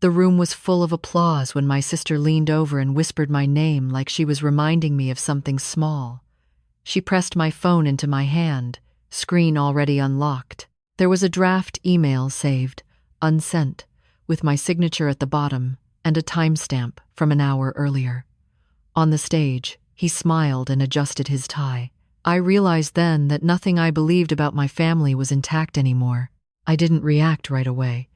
The room was full of applause when my sister leaned over and whispered my name like she was reminding me of something small. She pressed my phone into my hand, screen already unlocked. There was a draft email saved, unsent, with my signature at the bottom and a timestamp from an hour earlier. On the stage, he smiled and adjusted his tie. I realized then that nothing I believed about my family was intact anymore. I didn't react right away.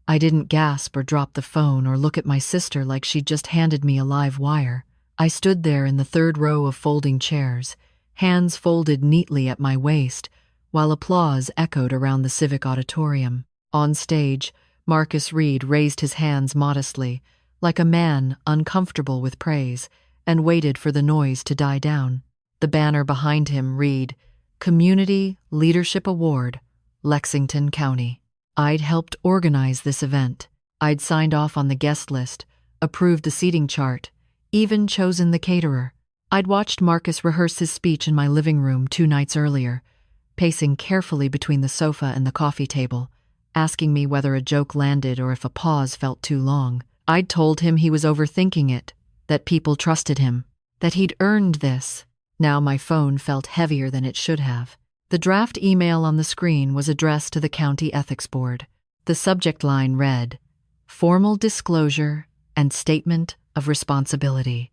I didn't gasp or drop the phone or look at my sister like she'd just handed me a live wire. I stood there in the third row of folding chairs, hands folded neatly at my waist, while applause echoed around the civic auditorium. On stage, Marcus Reed raised his hands modestly, like a man uncomfortable with praise, and waited for the noise to die down. The banner behind him read, Community Leadership Award, Lexington County. I'd helped organize this event. I'd signed off on the guest list, approved the seating chart, even chosen the caterer. I'd watched Marcus rehearse his speech in my living room 2 nights earlier, pacing carefully between the sofa and the coffee table, asking me whether a joke landed or if a pause felt too long. I'd told him he was overthinking it, that people trusted him, that he'd earned this. Now my phone felt heavier than it should have. The draft email on the screen was addressed to the County Ethics Board. The subject line read, Formal Disclosure and Statement of Responsibility.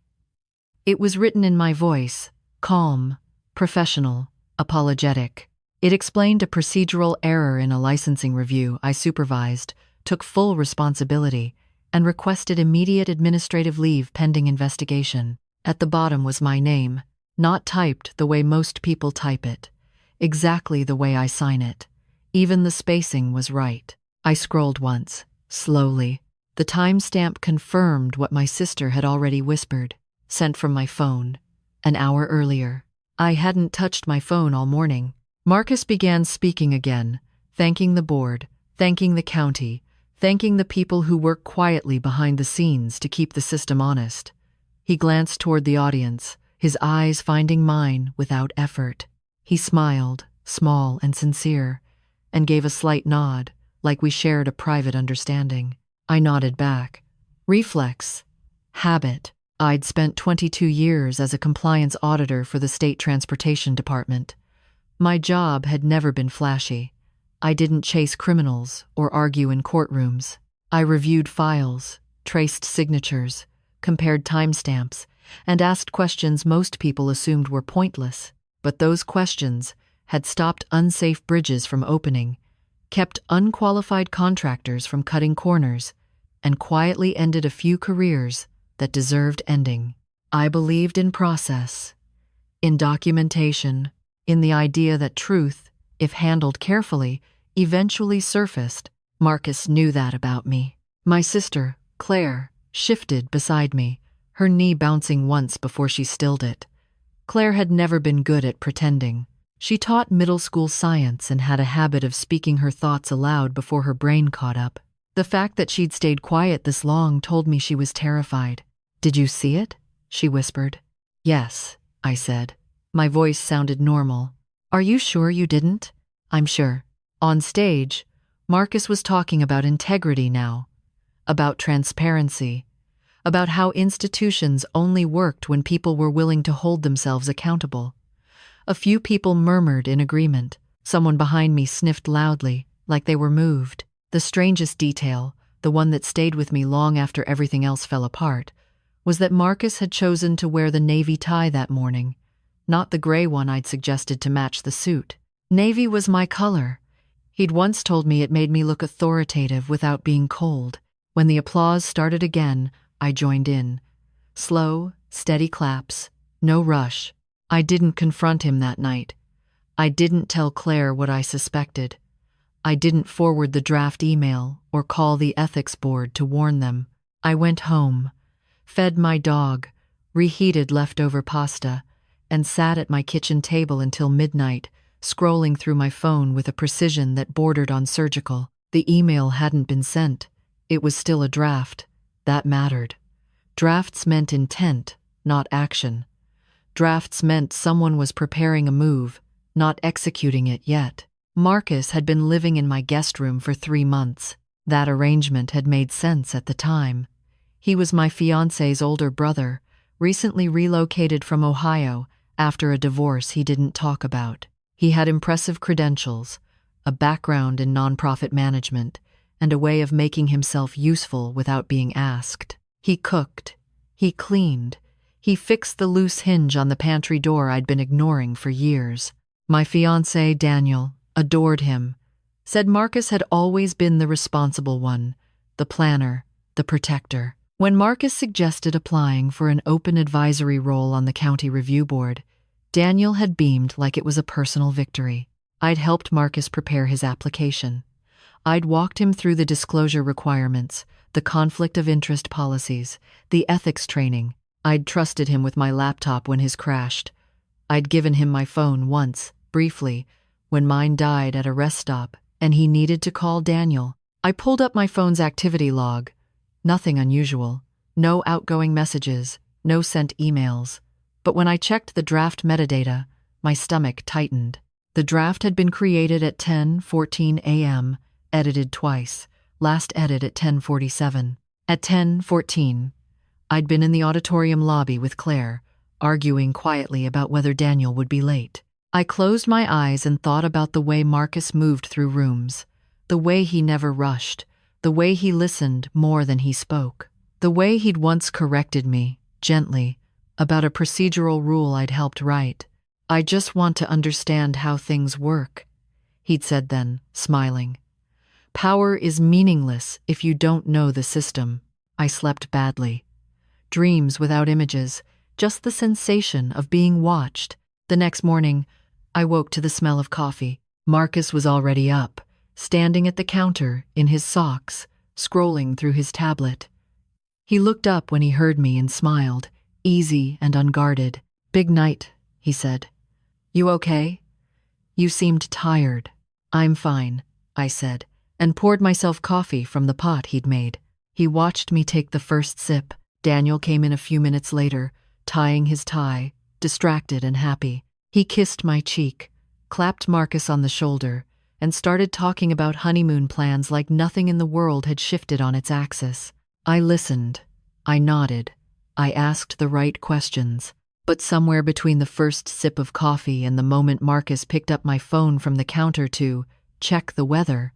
It was written in my voice, calm, professional, apologetic. It explained a procedural error in a licensing review I supervised, took full responsibility, and requested immediate administrative leave pending investigation. At the bottom was my name, not typed the way most people type it, exactly the way I sign it. Even the spacing was right. I scrolled once, slowly. The timestamp confirmed what my sister had already whispered, sent from my phone, an hour earlier. I hadn't touched my phone all morning. Marcus began speaking again, thanking the board, thanking the county, thanking the people who work quietly behind the scenes to keep the system honest. He glanced toward the audience, his eyes finding mine without effort. He smiled, small and sincere, and gave a slight nod, like we shared a private understanding. I nodded back. Reflex. Habit. I'd spent 22 years as a compliance auditor for the State Transportation Department. My job had never been flashy. I didn't chase criminals or argue in courtrooms. I reviewed files, traced signatures, compared timestamps, and asked questions most people assumed were pointless. But those questions had stopped unsafe bridges from opening, kept unqualified contractors from cutting corners, and quietly ended a few careers that deserved ending. I believed in process, in documentation, in the idea that truth, if handled carefully, eventually surfaced. Marcus knew that about me. My sister, Claire, shifted beside me, her knee bouncing once before she stilled it. Claire had never been good at pretending. She taught middle school science and had a habit of speaking her thoughts aloud before her brain caught up. The fact that she'd stayed quiet this long told me she was terrified. Did you see it? She whispered. Yes, I said. My voice sounded normal. Are you sure you didn't? I'm sure. On stage, Marcus was talking about integrity now, about transparency, about how institutions only worked when people were willing to hold themselves accountable. A few people murmured in agreement. Someone behind me sniffed loudly, like they were moved. The strangest detail, the one that stayed with me long after everything else fell apart, was that Marcus had chosen to wear the navy tie that morning, not the gray one I'd suggested to match the suit. Navy was my color. He'd once told me it made me look authoritative without being cold. When the applause started again, I joined in. Slow, steady claps, no rush. I didn't confront him that night. I didn't tell Claire what I suspected. I didn't forward the draft email or call the ethics board to warn them. I went home, fed my dog, reheated leftover pasta, and sat at my kitchen table until midnight, scrolling through my phone with a precision that bordered on surgical. The email hadn't been sent. It was still a draft. That mattered. Drafts meant intent, not action. Drafts meant someone was preparing a move, not executing it yet. Marcus had been living in my guest room for 3 months. That arrangement had made sense at the time. He was my fiancé's older brother, recently relocated from Ohio after a divorce he didn't talk about. He had impressive credentials, a background in nonprofit management, and a way of making himself useful without being asked. He cooked. He cleaned. He fixed the loose hinge on the pantry door I'd been ignoring for years. My fiancé, Daniel, adored him, said Marcus had always been the responsible one, the planner, the protector. When Marcus suggested applying for an open advisory role on the county review board, Daniel had beamed like it was a personal victory. I'd helped Marcus prepare his application. I'd walked him through the disclosure requirements, the conflict of interest policies, the ethics training. I'd trusted him with my laptop when his crashed. I'd given him my phone once, briefly, when mine died at a rest stop and he needed to call Daniel. I pulled up my phone's activity log. Nothing unusual. No outgoing messages, no sent emails. But when I checked the draft metadata, my stomach tightened. The draft had been created at 10:14 a.m., edited twice, last edit at 10:47. At 10:14, I'd been in the auditorium lobby with Claire, arguing quietly about whether Daniel would be late. I closed my eyes and thought about the way Marcus moved through rooms, the way he never rushed, the way he listened more than he spoke, the way he'd once corrected me, gently, about a procedural rule I'd helped write. "I just want to understand how things work," he'd said then, smiling. "Power is meaningless if you don't know the system." I slept badly. Dreams without images, just the sensation of being watched. The next morning, I woke to the smell of coffee. Marcus was already up, standing at the counter in his socks, scrolling through his tablet. He looked up when he heard me and smiled, easy and unguarded. "Big night," he said. "You okay? You seemed tired." "I'm fine," I said, and poured myself coffee from the pot he'd made. He watched me take the first sip. Daniel came in a few minutes later, tying his tie, distracted and happy. He kissed my cheek, clapped Marcus on the shoulder, and started talking about honeymoon plans like nothing in the world had shifted on its axis. I listened. I nodded. I asked the right questions. But somewhere between the first sip of coffee and the moment Marcus picked up my phone from the counter to check the weather,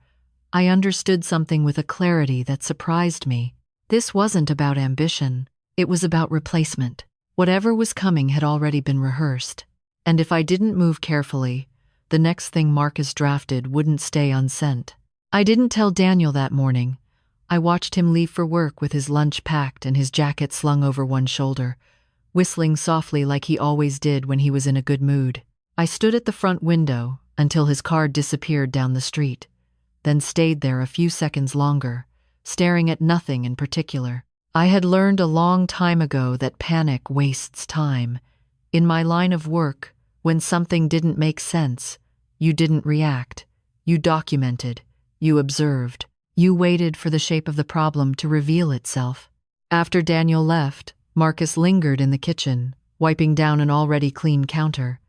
I understood something with a clarity that surprised me. This wasn't about ambition. It was about replacement. Whatever was coming had already been rehearsed. And if I didn't move carefully, the next thing Marcus drafted wouldn't stay unsent. I didn't tell Daniel that morning. I watched him leave for work with his lunch packed and his jacket slung over one shoulder, whistling softly like he always did when he was in a good mood. I stood at the front window until his car disappeared down the street, then stayed there a few seconds longer, staring at nothing in particular. I had learned a long time ago that panic wastes time. In my line of work, when something didn't make sense, you didn't react. You documented. You observed. You waited for the shape of the problem to reveal itself. After Daniel left, Marcus lingered in the kitchen, wiping down an already clean counter.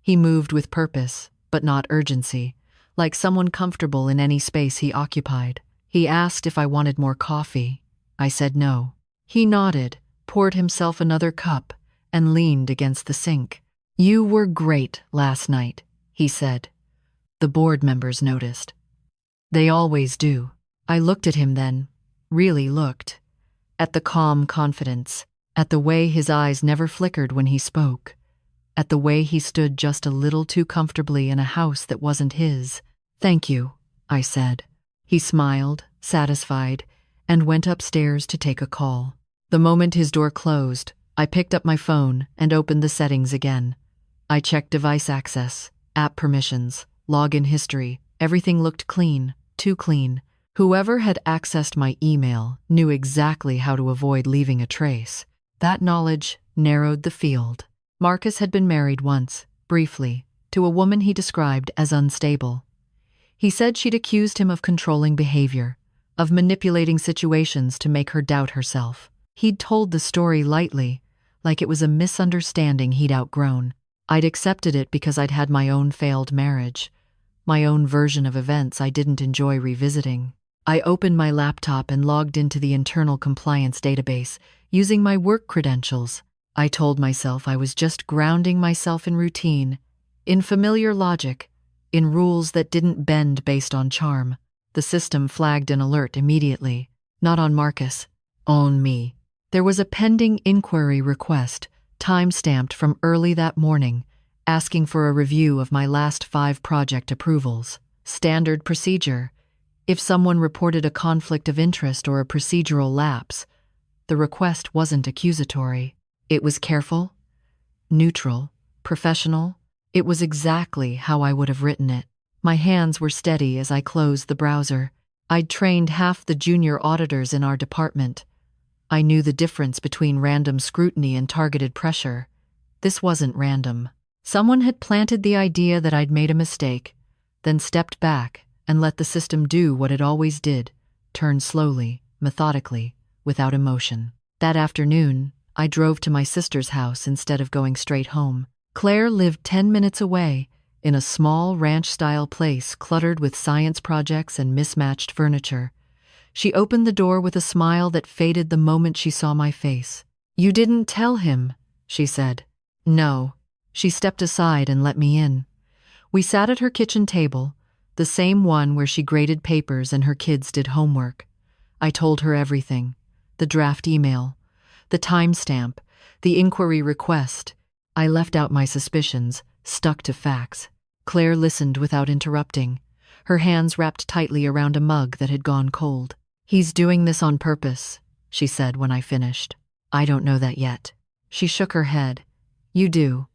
He moved with purpose, but not urgency, like someone comfortable in any space he occupied. He asked if I wanted more coffee. I said no. He nodded, poured himself another cup, and leaned against the sink. "You were great last night," he said. The board members noticed. They always do. I looked at him then, really looked, at the calm confidence, at the way his eyes never flickered when he spoke, at the way he stood just a little too comfortably in a house that wasn't his. "Thank you," I said. He smiled, satisfied, and went upstairs to take a call. The moment his door closed, I picked up my phone and opened the settings again. I checked device access, app permissions, login history. Everything looked clean, too clean. Whoever had accessed my email knew exactly how to avoid leaving a trace. That knowledge narrowed the field. Marcus had been married once, briefly, to a woman he described as unstable. He said she'd accused him of controlling behavior, of manipulating situations to make her doubt herself. He'd told the story lightly, like it was a misunderstanding he'd outgrown. I'd accepted it because I'd had my own failed marriage, my own version of events I didn't enjoy revisiting. I opened my laptop and logged into the internal compliance database, using my work credentials. I told myself I was just grounding myself in routine, in familiar logic, in rules that didn't bend based on charm. The system flagged an alert immediately. Not on Marcus, on me. There was a pending inquiry request, time-stamped from early that morning, asking for a review of my last 5 project approvals. Standard procedure. If someone reported a conflict of interest or a procedural lapse, the request wasn't accusatory. It was careful, neutral, professional. It was exactly how I would have written it. My hands were steady as I closed the browser. I'd trained half the junior auditors in our department. I knew the difference between random scrutiny and targeted pressure. This wasn't random. Someone had planted the idea that I'd made a mistake, then stepped back and let the system do what it always did, turn slowly, methodically, without emotion. That afternoon, I drove to my sister's house instead of going straight home. Claire lived 10 minutes away, in a small ranch-style place cluttered with science projects and mismatched furniture. She opened the door with a smile that faded the moment she saw my face. "You didn't tell him," she said. "No." She stepped aside and let me in. We sat at her kitchen table, the same one where she graded papers and her kids did homework. I told her everything: the draft email, the timestamp, the inquiry request. I left out my suspicions, stuck to facts. Claire listened without interrupting, her hands wrapped tightly around a mug that had gone cold. "He's doing this on purpose," she said when I finished. "I don't know that yet." She shook her head. "You do.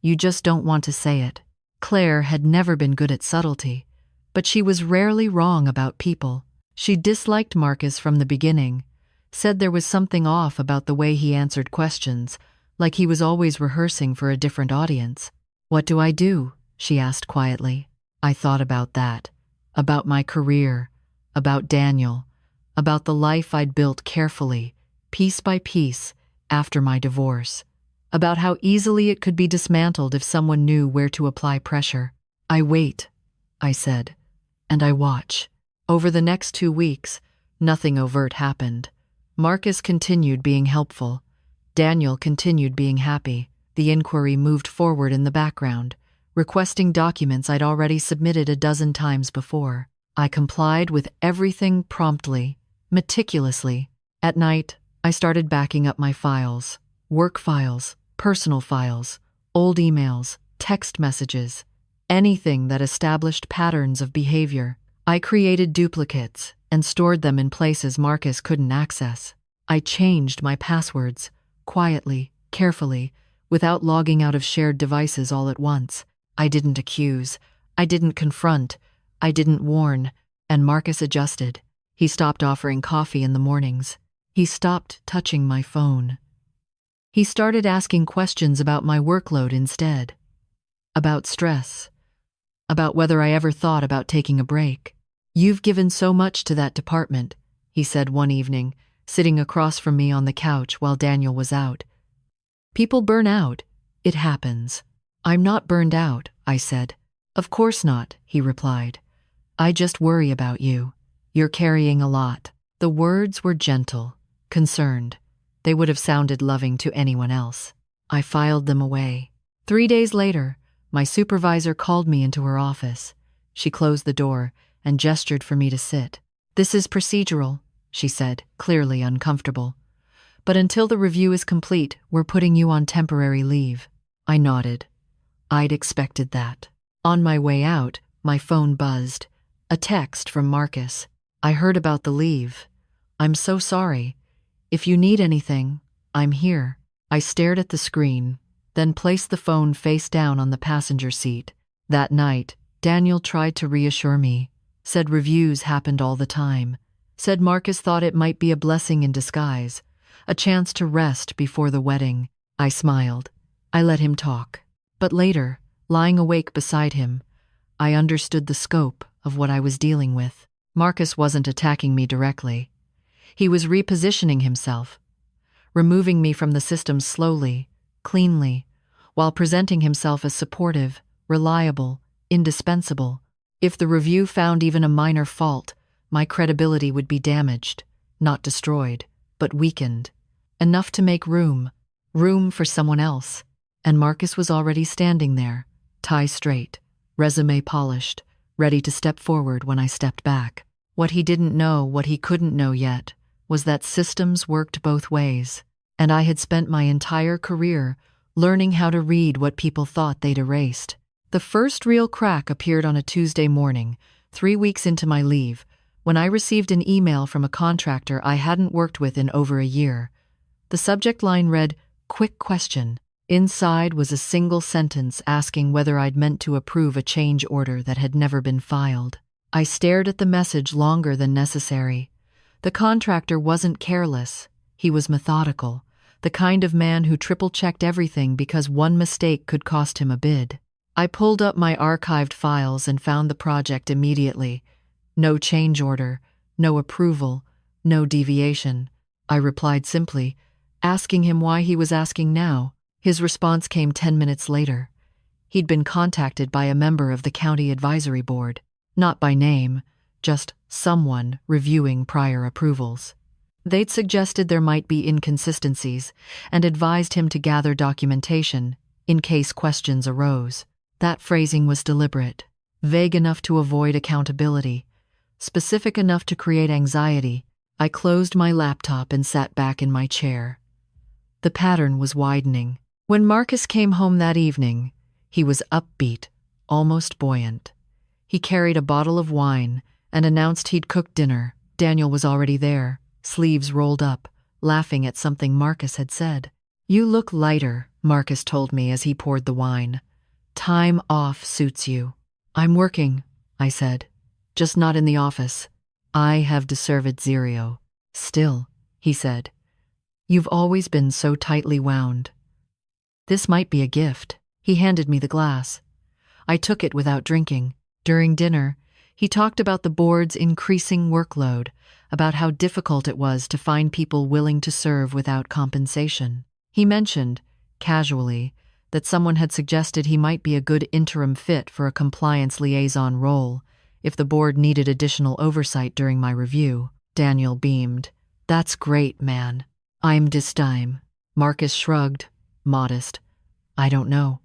You just don't want to say it." Claire had never been good at subtlety, but she was rarely wrong about people. She disliked Marcus from the beginning, said there was something off about the way he answered questions, like he was always rehearsing for a different audience. "What do I do?" she asked quietly. I thought about that, about my career, about Daniel, about the life I'd built carefully, piece by piece, after my divorce, about how easily it could be dismantled if someone knew where to apply pressure. "I wait," I said, "and I watch." Over the next 2 weeks, nothing overt happened. Marcus continued being helpful. Daniel continued being happy. The inquiry moved forward in the background, requesting documents I'd already submitted a dozen times before. I complied with everything promptly, meticulously. At night, I started backing up my files: work files, personal files, old emails, text messages, anything that established patterns of behavior. I created duplicates and stored them in places Marcus couldn't access. I changed my passwords, quietly, carefully, without logging out of shared devices all at once. I didn't accuse, I didn't confront, I didn't warn, and Marcus adjusted. He stopped offering coffee in the mornings. He stopped touching my phone. He started asking questions about my workload instead, about stress, about whether I ever thought about taking a break. "You've given so much to that department," he said one evening, sitting across from me on the couch while Daniel was out. "People burn out. It happens." "I'm not burned out," I said. "Of course not," he replied. "I just worry about you. You're carrying a lot." The words were gentle, concerned. They would have sounded loving to anyone else. I filed them away. 3 days later, my supervisor called me into her office. She closed the door and gestured for me to sit. "This is procedural," she said, clearly uncomfortable. "But until the review is complete, we're putting you on temporary leave." I nodded. I'd expected that. On my way out, my phone buzzed. A text from Marcus. "I heard about the leave. I'm so sorry. If you need anything, I'm here." I stared at the screen, then placed the phone face down on the passenger seat. That night, Daniel tried to reassure me, said reviews happened all the time, said Marcus thought it might be a blessing in disguise, a chance to rest before the wedding. I smiled. I let him talk. But later, lying awake beside him, I understood the scope of what I was dealing with. Marcus wasn't attacking me directly. He was repositioning himself, removing me from the system slowly, cleanly, while presenting himself as supportive, reliable, indispensable. If the review found even a minor fault, my credibility would be damaged, not destroyed, but weakened. Enough to make room for someone else. And Marcus was already standing there, tie straight, resume polished, ready to step forward when I stepped back. What he didn't know, what he couldn't know yet, was that systems worked both ways, and I had spent my entire career learning how to read what people thought they'd erased. The first real crack appeared on a Tuesday morning, 3 weeks into my leave, when I received an email from a contractor I hadn't worked with in over a year. The subject line read, "Quick question." Inside was a single sentence asking whether I'd meant to approve a change order that had never been filed. I stared at the message longer than necessary. The contractor wasn't careless. He was methodical, the kind of man who triple-checked everything because one mistake could cost him a bid. I pulled up my archived files and found the project immediately. No change order, no approval, no deviation. I replied simply, asking him why he was asking now. His response came 10 minutes later. He'd been contacted by a member of the county advisory board, not by name, just someone reviewing prior approvals. They'd suggested there might be inconsistencies and advised him to gather documentation in case questions arose. That phrasing was deliberate, vague enough to avoid accountability, specific enough to create anxiety. I closed my laptop and sat back in my chair. The pattern was widening. When Marcus came home that evening, he was upbeat, almost buoyant. He carried a bottle of wine and announced he'd cooked dinner. Daniel was already there, sleeves rolled up, laughing at something Marcus had said. "You look lighter," Marcus told me as he poured the wine. "Time off suits you." "I'm working," I said, "just not in the office. I have deserved zero." "Still," he said, "you've always been so tightly wound. This might be a gift." He handed me the glass. I took it without drinking. During dinner, he talked about the board's increasing workload, about how difficult it was to find people willing to serve without compensation. He mentioned, casually, that someone had suggested he might be a good interim fit for a compliance liaison role if the board needed additional oversight during my review. Daniel beamed. "That's great, man. I'm this time." Marcus shrugged, modest. "I don't know.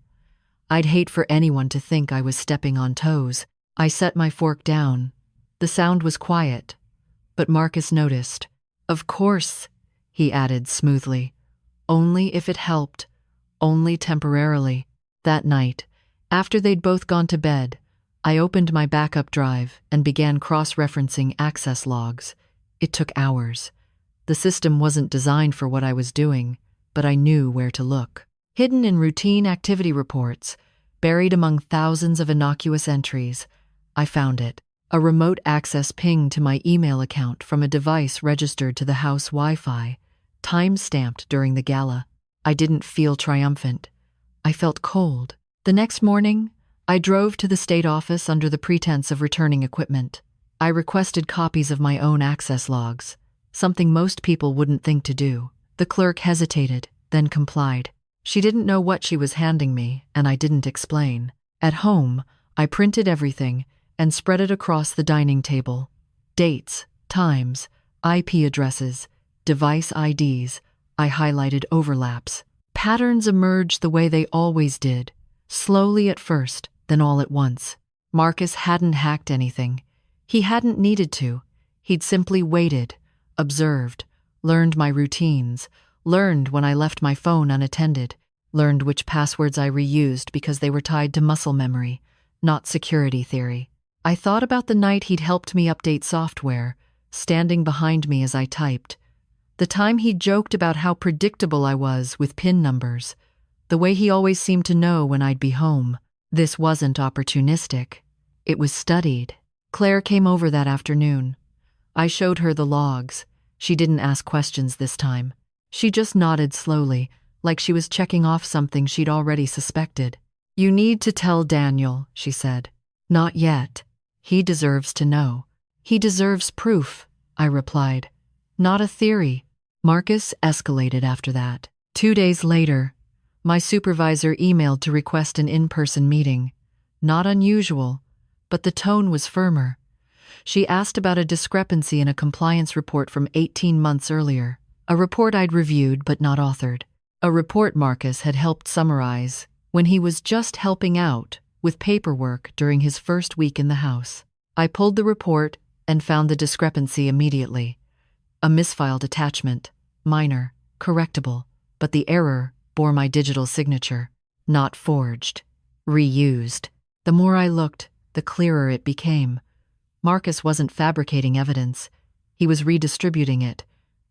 I'd hate for anyone to think I was stepping on toes." I set my fork down. The sound was quiet, but Marcus noticed. "Of course," he added smoothly. "Only if it helped. Only temporarily." That night, after they'd both gone to bed, I opened my backup drive and began cross-referencing access logs. It took hours. The system wasn't designed for what I was doing, but I knew where to look. Hidden in routine activity reports, buried among thousands of innocuous entries, I found it. A remote access ping to my email account from a device registered to the house Wi-Fi, time-stamped during the gala. I didn't feel triumphant. I felt cold. The next morning, I drove to the state office under the pretense of returning equipment. I requested copies of my own access logs, something most people wouldn't think to do. The clerk hesitated, then complied. She didn't know what she was handing me, and I didn't explain. At home, I printed everything and spread it across the dining table. Dates, times, IP addresses, device IDs. I highlighted overlaps. Patterns emerged the way they always did, slowly at first, then all at once. Marcus hadn't hacked anything. He hadn't needed to. He'd simply waited, observed, learned my routines, learned when I left my phone unattended, learned which passwords I reused because they were tied to muscle memory, not security theory. I thought about the night he'd helped me update software, standing behind me as I typed. The time he joked about how predictable I was with PIN numbers, the way he always seemed to know when I'd be home. This wasn't opportunistic. It was studied. Claire came over that afternoon. I showed her the logs. She didn't ask questions this time. She just nodded slowly, like she was checking off something she'd already suspected. "You need to tell Daniel," she said. "Not yet. He deserves to know." "He deserves proof," I replied. "Not a theory." Marcus escalated after that. 2 days later, my supervisor emailed to request an in-person meeting. Not unusual, but the tone was firmer. She asked about a discrepancy in a compliance report from 18 months earlier, a report I'd reviewed but not authored, a report Marcus had helped summarize when he was just helping out with paperwork during his first week in the house. I pulled the report and found the discrepancy immediately. A misfiled attachment, minor, correctable, but the error bore my digital signature. Not forged, reused. The more I looked, the clearer it became. Marcus wasn't fabricating evidence. He was redistributing it,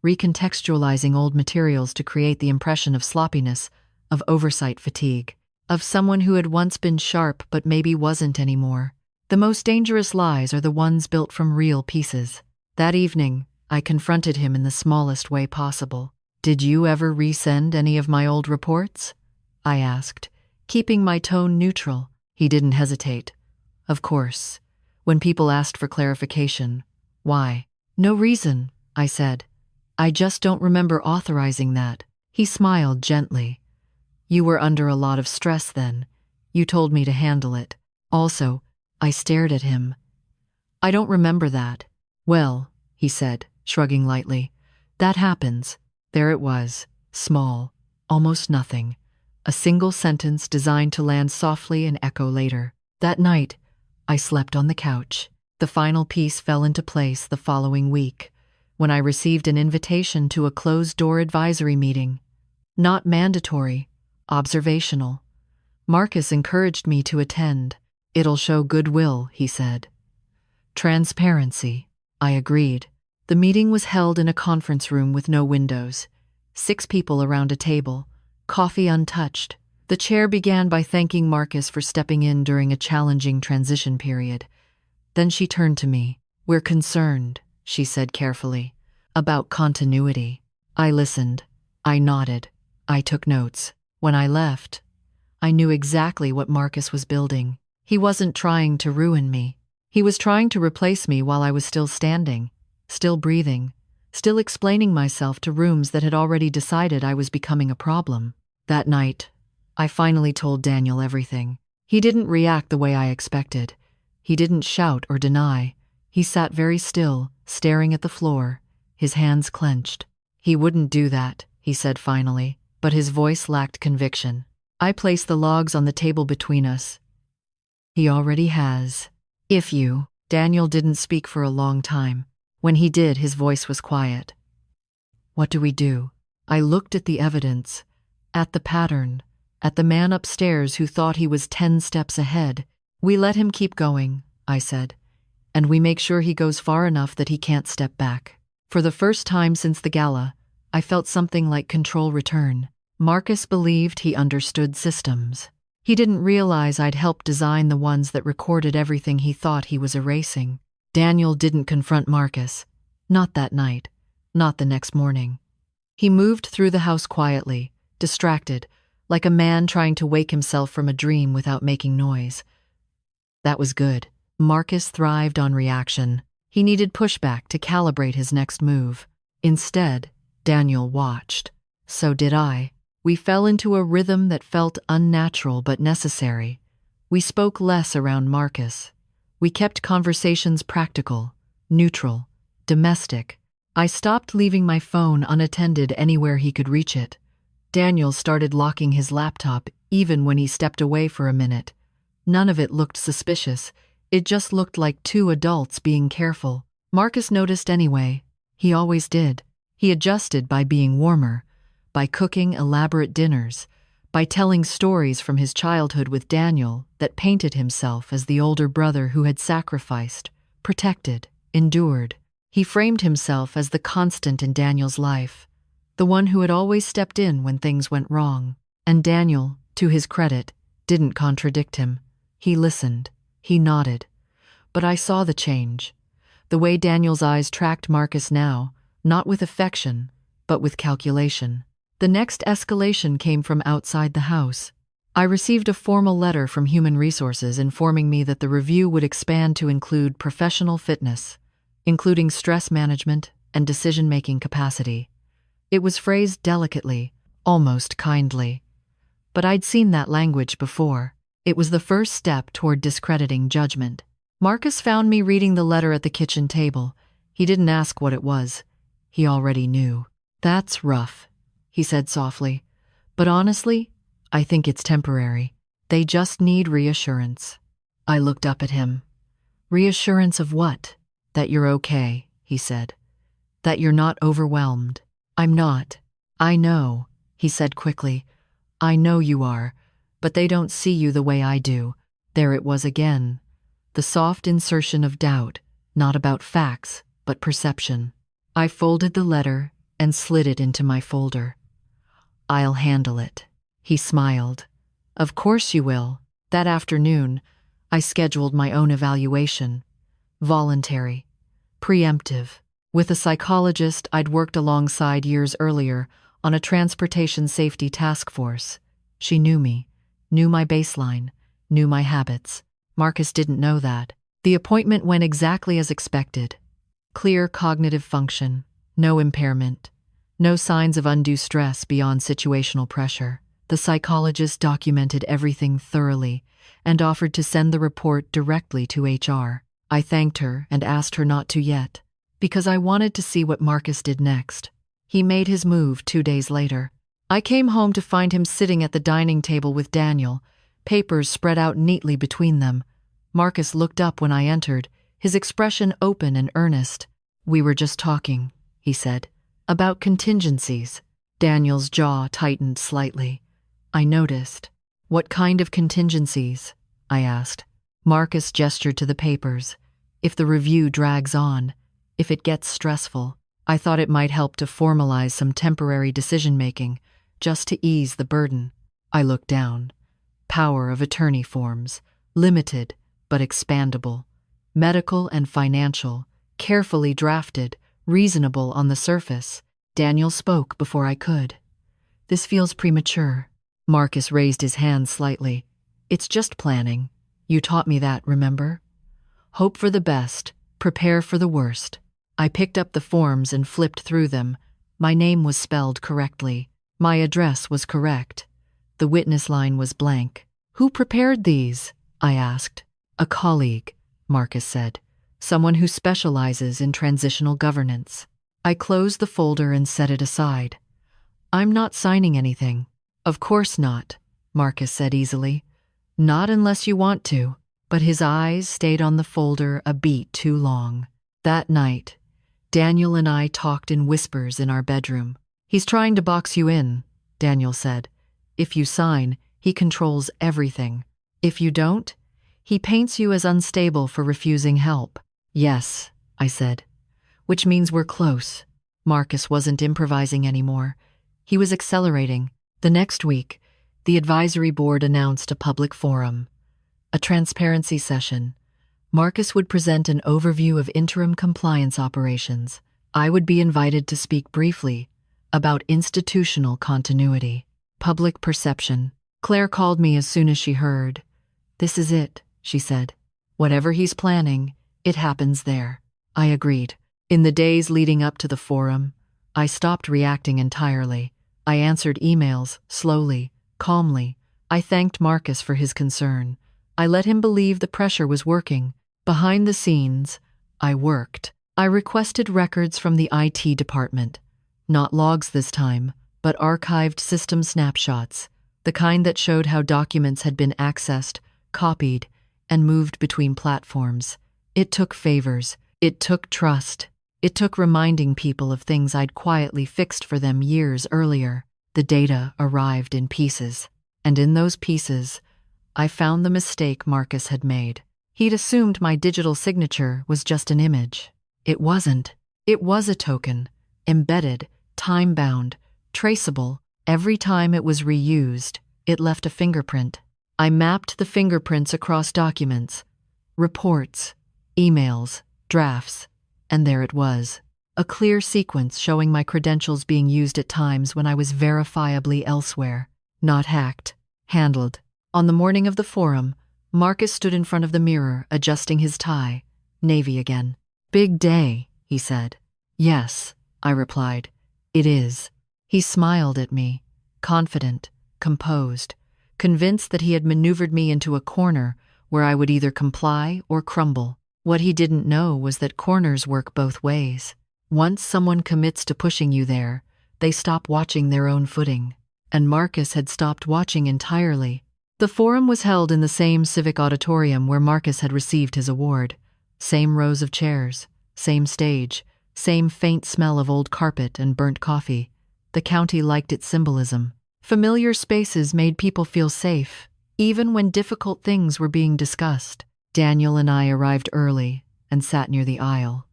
recontextualizing old materials to create the impression of sloppiness, of oversight fatigue, of someone who had once been sharp but maybe wasn't anymore. The most dangerous lies are the ones built from real pieces. That evening, I confronted him in the smallest way possible. "Did you ever resend any of my old reports?" I asked, keeping my tone neutral. He didn't hesitate. "Of course. When people asked for clarification, why?" "No reason," I said. "I just don't remember authorizing that." He smiled gently. "You were under a lot of stress then. You told me to handle it." Also, I stared at him. "I don't remember that." "Well," he said, shrugging lightly, "that happens." There it was, small, almost nothing. A single sentence designed to land softly and echo later. That night, I slept on the couch. The final piece fell into place the following week, when I received an invitation to a closed-door advisory meeting. Not mandatory, observational. Marcus encouraged me to attend. "It'll show goodwill," he said. "Transparency," I agreed. The meeting was held in a conference room with no windows. 6 people around a table, coffee untouched. The chair began by thanking Marcus for stepping in during a challenging transition period. Then she turned to me. "We're concerned," she said carefully, "about continuity." I listened. I nodded. I took notes. When I left, I knew exactly what Marcus was building. He wasn't trying to ruin me. He was trying to replace me while I was still standing, still breathing, still explaining myself to rooms that had already decided I was becoming a problem. That night, I finally told Daniel everything. He didn't react the way I expected. He didn't shout or deny. He sat very still, staring at the floor, his hands clenched. "He wouldn't do that," he said finally, but his voice lacked conviction. I placed the logs on the table between us. "He already has. If you..." Daniel didn't speak for a long time. When he did, his voice was quiet. "What do we do?" I looked at the evidence, at the pattern, at the man upstairs who thought he was 10 steps ahead. "We let him keep going," I said, "and we make sure he goes far enough that he can't step back." For the first time since the gala, I felt something like control return. Marcus believed he understood systems. He didn't realize I'd helped design the ones that recorded everything he thought he was erasing. Daniel didn't confront Marcus. Not that night. Not the next morning. He moved through the house quietly, distracted, like a man trying to wake himself from a dream without making noise. That was good. Marcus thrived on reaction. He needed pushback to calibrate his next move. Instead, Daniel watched. So did I. We fell into a rhythm that felt unnatural but necessary. We spoke less around Marcus. We kept conversations practical, neutral, domestic. I stopped leaving my phone unattended anywhere he could reach it. Daniel started locking his laptop even when he stepped away for a minute. None of it looked suspicious. It just looked like 2 adults being careful. Marcus noticed anyway. He always did. He adjusted by being warmer, by cooking elaborate dinners, by telling stories from his childhood with Daniel that painted himself as the older brother who had sacrificed, protected, endured. He framed himself as the constant in Daniel's life, the one who had always stepped in when things went wrong. And Daniel, to his credit, didn't contradict him. He listened. He nodded. But I saw the change. The way Daniel's eyes tracked Marcus now, not with affection, but with calculation. The next escalation came from outside the house. I received a formal letter from Human Resources informing me that the review would expand to include professional fitness, including stress management and decision-making capacity. It was phrased delicately, almost kindly. But I'd seen that language before. It was the first step toward discrediting judgment. Marcus found me reading the letter at the kitchen table. He didn't ask what it was. He already knew. "That's rough," he said softly. "But honestly, I think it's temporary. They just need reassurance." I looked up at him. "Reassurance of what?" "That you're okay," he said. "That you're not overwhelmed." "I'm not." "I know," he said quickly. "I know you are, but they don't see you the way I do." There it was again. The soft insertion of doubt, not about facts, but perception. I folded the letter and slid it into my folder. "I'll handle it." He smiled. "Of course you will." That afternoon, I scheduled my own evaluation. Voluntary. Preemptive. With a psychologist I'd worked alongside years earlier on a transportation safety task force. She knew me, knew my baseline, knew my habits. Marcus didn't know that. The appointment went exactly as expected. Clear cognitive function, no impairment, no signs of undue stress beyond situational pressure. The psychologist documented everything thoroughly and offered to send the report directly to HR. I thanked her and asked her not to yet, because I wanted to see what Marcus did next. He made his move 2 days later. I came home to find him sitting at the dining table with Daniel, papers spread out neatly between them. Marcus looked up when I entered, his expression open and earnest. "We were just talking," he said, "about contingencies." Daniel's jaw tightened slightly. I noticed. "What kind of contingencies?" I asked. Marcus gestured to the papers. "If the review drags on, if it gets stressful, I thought it might help to formalize some temporary decision-making, just to ease the burden." I looked down. Power of attorney forms, limited but expandable. Medical and financial, carefully drafted, reasonable on the surface. Daniel spoke before I could. "This feels premature." Marcus raised his hand slightly. "It's just planning. You taught me that, remember? Hope for the best, prepare for the worst." I picked up the forms and flipped through them. My name was spelled correctly. My address was correct. The witness line was blank. "Who prepared these?" I asked. "A colleague," Marcus said. "Someone who specializes in transitional governance." I closed the folder and set it aside. "I'm not signing anything." "Of course not," Marcus said easily. "Not unless you want to." But his eyes stayed on the folder a beat too long. That night, Daniel and I talked in whispers in our bedroom. "He's trying to box you in," Daniel said. "If you sign, he controls everything. If you don't, he paints you as unstable for refusing help." "Yes," I said. "Which means we're close." Marcus wasn't improvising anymore. He was accelerating. The next week, the advisory board announced a public forum, a transparency session. Marcus would present an overview of interim compliance operations. I would be invited to speak briefly about institutional continuity, public perception. Claire called me as soon as she heard. "This is it," she said. "Whatever he's planning, it happens there." I agreed. In the days leading up to the forum, I stopped reacting entirely. I answered emails, slowly, calmly. I thanked Marcus for his concern. I let him believe the pressure was working. Behind the scenes, I worked. I requested records from the IT department. Not logs this time, but archived system snapshots, the kind that showed how documents had been accessed, copied, and moved between platforms. It took favors. It took trust. It took reminding people of things I'd quietly fixed for them years earlier. The data arrived in pieces. And in those pieces, I found the mistake Marcus had made. He'd assumed my digital signature was just an image. It wasn't. It was a token, embedded, time-bound, traceable. Every time it was reused, it left a fingerprint. I mapped the fingerprints across documents, reports, emails, drafts, and there it was. A clear sequence showing my credentials being used at times when I was verifiably elsewhere. Not hacked. Handled. On the morning of the forum, Marcus stood in front of the mirror, adjusting his tie. Navy again. "Big day," he said. "Yes," I replied. "It is." He smiled at me, confident, composed, convinced that he had maneuvered me into a corner where I would either comply or crumble. What he didn't know was that corners work both ways. Once someone commits to pushing you there, they stop watching their own footing. And Marcus had stopped watching entirely. The forum was held in the same civic auditorium where Marcus had received his award. Same rows of chairs, same stage, same faint smell of old carpet and burnt coffee. The county liked its symbolism. Familiar spaces made people feel safe, even when difficult things were being discussed. Daniel and I arrived early and sat near the aisle.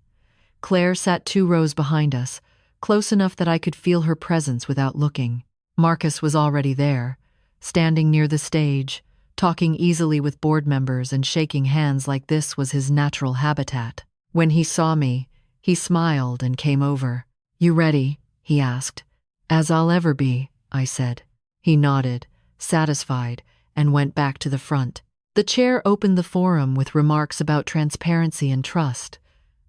Claire sat 2 rows behind us, close enough that I could feel her presence without looking. Marcus was already there, standing near the stage, talking easily with board members and shaking hands like this was his natural habitat. When he saw me, he smiled and came over. "You ready?" he asked. "As I'll ever be," I said. He nodded, satisfied, and went back to the front. The chair opened the forum with remarks about transparency and trust,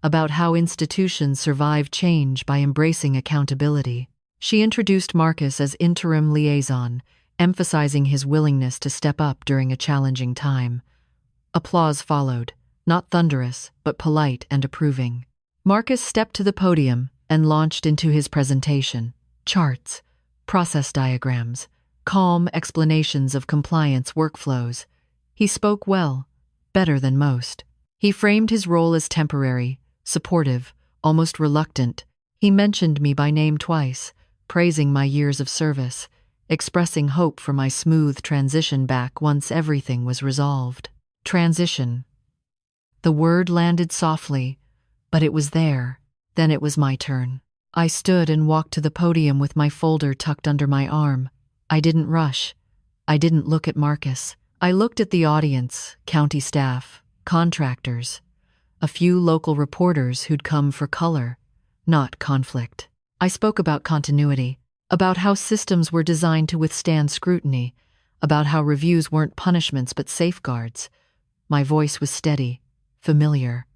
about how institutions survive change by embracing accountability. She introduced Marcus as interim liaison, emphasizing his willingness to step up during a challenging time. Applause followed, not thunderous, but polite and approving. Marcus stepped to the podium and launched into his presentation. Charts, process diagrams, calm explanations of compliance workflows. He spoke well, better than most. He framed his role as temporary, supportive, almost reluctant. He mentioned me by name twice, praising my years of service, expressing hope for my smooth transition back once everything was resolved. Transition. The word landed softly, but it was there. Then it was my turn. I stood and walked to the podium with my folder tucked under my arm. I didn't rush. I didn't look at Marcus. I looked at the audience, county staff, contractors, a few local reporters who'd come for color, not conflict. I spoke about continuity, about how systems were designed to withstand scrutiny, about how reviews weren't punishments but safeguards. My voice was steady, familiar.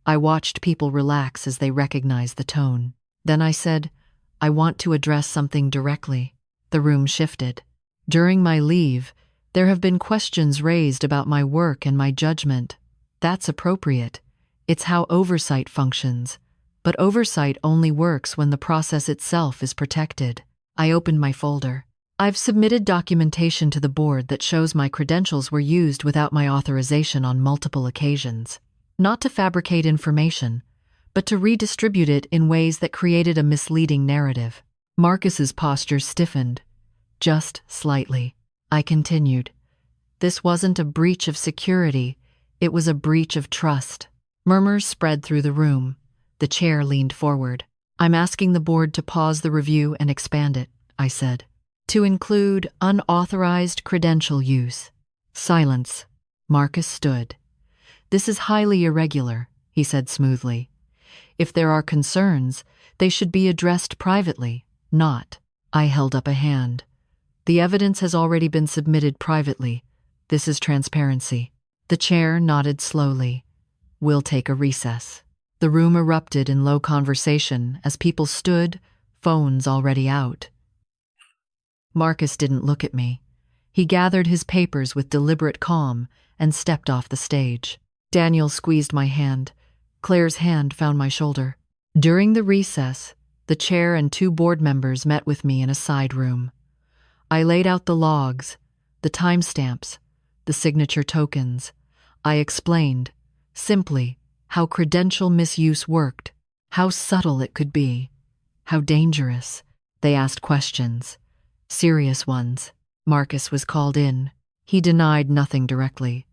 I watched people relax as they recognized the tone. Then I said, "I want to address something directly." The room shifted. During my leave, there have been questions raised about my work and my judgment. That's appropriate. It's how oversight functions. But oversight only works when the process itself is protected. I opened my folder. I've submitted documentation to the board that shows my credentials were used without my authorization on multiple occasions. Not to fabricate information, but to redistribute it in ways that created a misleading narrative. Marcus's posture stiffened, just slightly. I continued. This wasn't a breach of security, it was a breach of trust. Murmurs spread through the room. The chair leaned forward. "I'm asking the board to pause the review and expand it," I said, "to include unauthorized credential use." Silence. Marcus stood. "This is highly irregular," he said smoothly. "If there are concerns, they should be addressed privately, not." I held up a hand. "The evidence has already been submitted privately. This is transparency." The chair nodded slowly. "We'll take a recess." The room erupted in low conversation as people stood, phones already out. Marcus didn't look at me. He gathered his papers with deliberate calm and stepped off the stage. Daniel squeezed my hand. Claire's hand found my shoulder. During the recess, the chair and 2 board members met with me in a side room. I laid out the logs, the timestamps, the signature tokens. I explained, simply, how credential misuse worked, how subtle it could be, how dangerous. They asked questions, serious ones. Marcus was called in. He denied nothing directly.